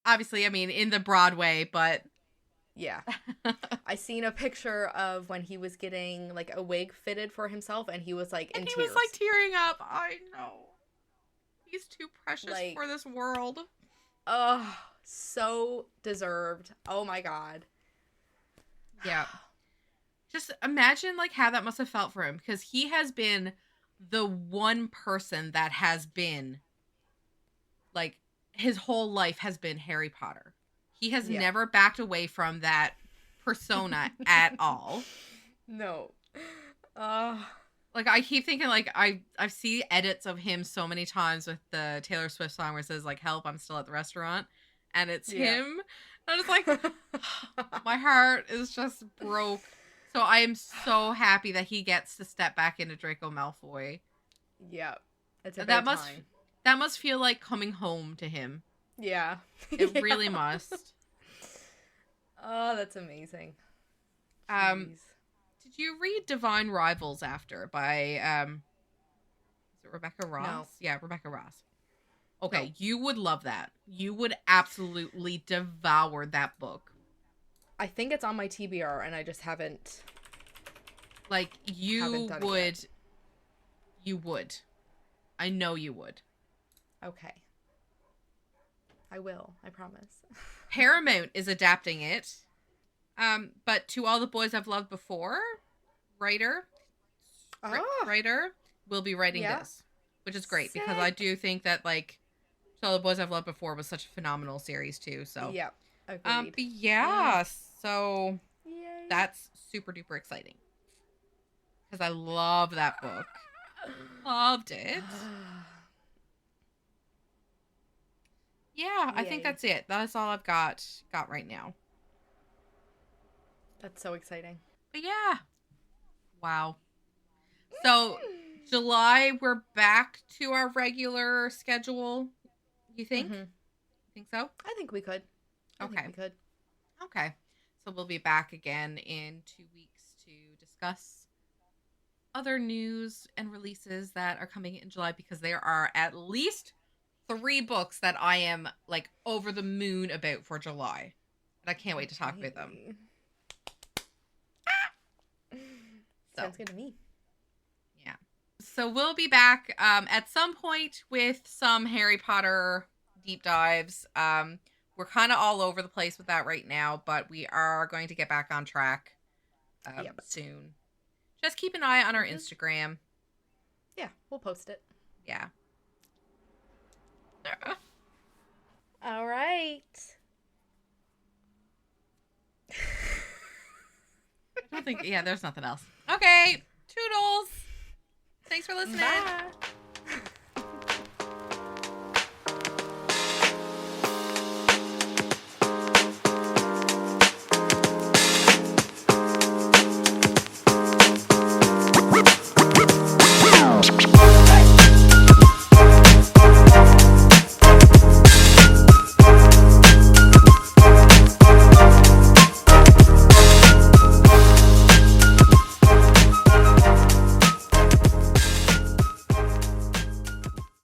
Obviously, I mean, in the Broadway, but yeah. I seen a picture of when he was getting a wig fitted for himself, and he was in tears. He was tearing up. I know. He's too precious for this world. Oh, so deserved. Oh my god. Yeah. Just imagine how that must have felt for him, because he has been the one person that has been his whole life has been Harry Potter. He has never backed away from that persona at all. No. Like, I keep thinking, like, I've seen edits of him so many times with the Taylor Swift song where it says, like, help, I'm still at the restaurant. And it's him. And it's like, my heart is just broke. So I am so happy that he gets to step back into Draco Malfoy. Yeah. It's that must feel like coming home to him. Yeah. It really must. Oh, that's amazing. Jeez. Did you read Divine Rivals after by is it Rebecca Ross? No. Yeah, Rebecca Ross. Okay, No. you would love that. You would absolutely devour that book. I think it's on my TBR and I just haven't. Like, you would. I know you would. Okay. I will. I promise. Paramount is adapting it. But To All the Boys I've Loved Before, writer will be writing this, which is great. Sick. Because I do think that, like, To All the Boys I've Loved Before was such a phenomenal series too. So yeah, agreed. But yeah, so yay. That's super duper exciting because I love that book. Loved it. Yeah, I think that's it. That's all I've got right now. That's so exciting. But yeah. Wow. So July, we're back to our regular schedule. You think? Mm-hmm. Think so? I think we could. Okay. We could. Okay. So we'll be back again in 2 weeks to discuss other news and releases that are coming in July, because there are at least 3 books that I am, like, over the moon about for July. And I can't wait to talk about them. Sounds good to me. Yeah. So we'll be back at some point with some Harry Potter deep dives. We're kind of all over the place with that right now, but we are going to get back on track soon. Just keep an eye on our Instagram. Yeah, we'll post it. Yeah. All right. I don't think, there's nothing else. Okay. Toodles. Thanks for listening. Bye.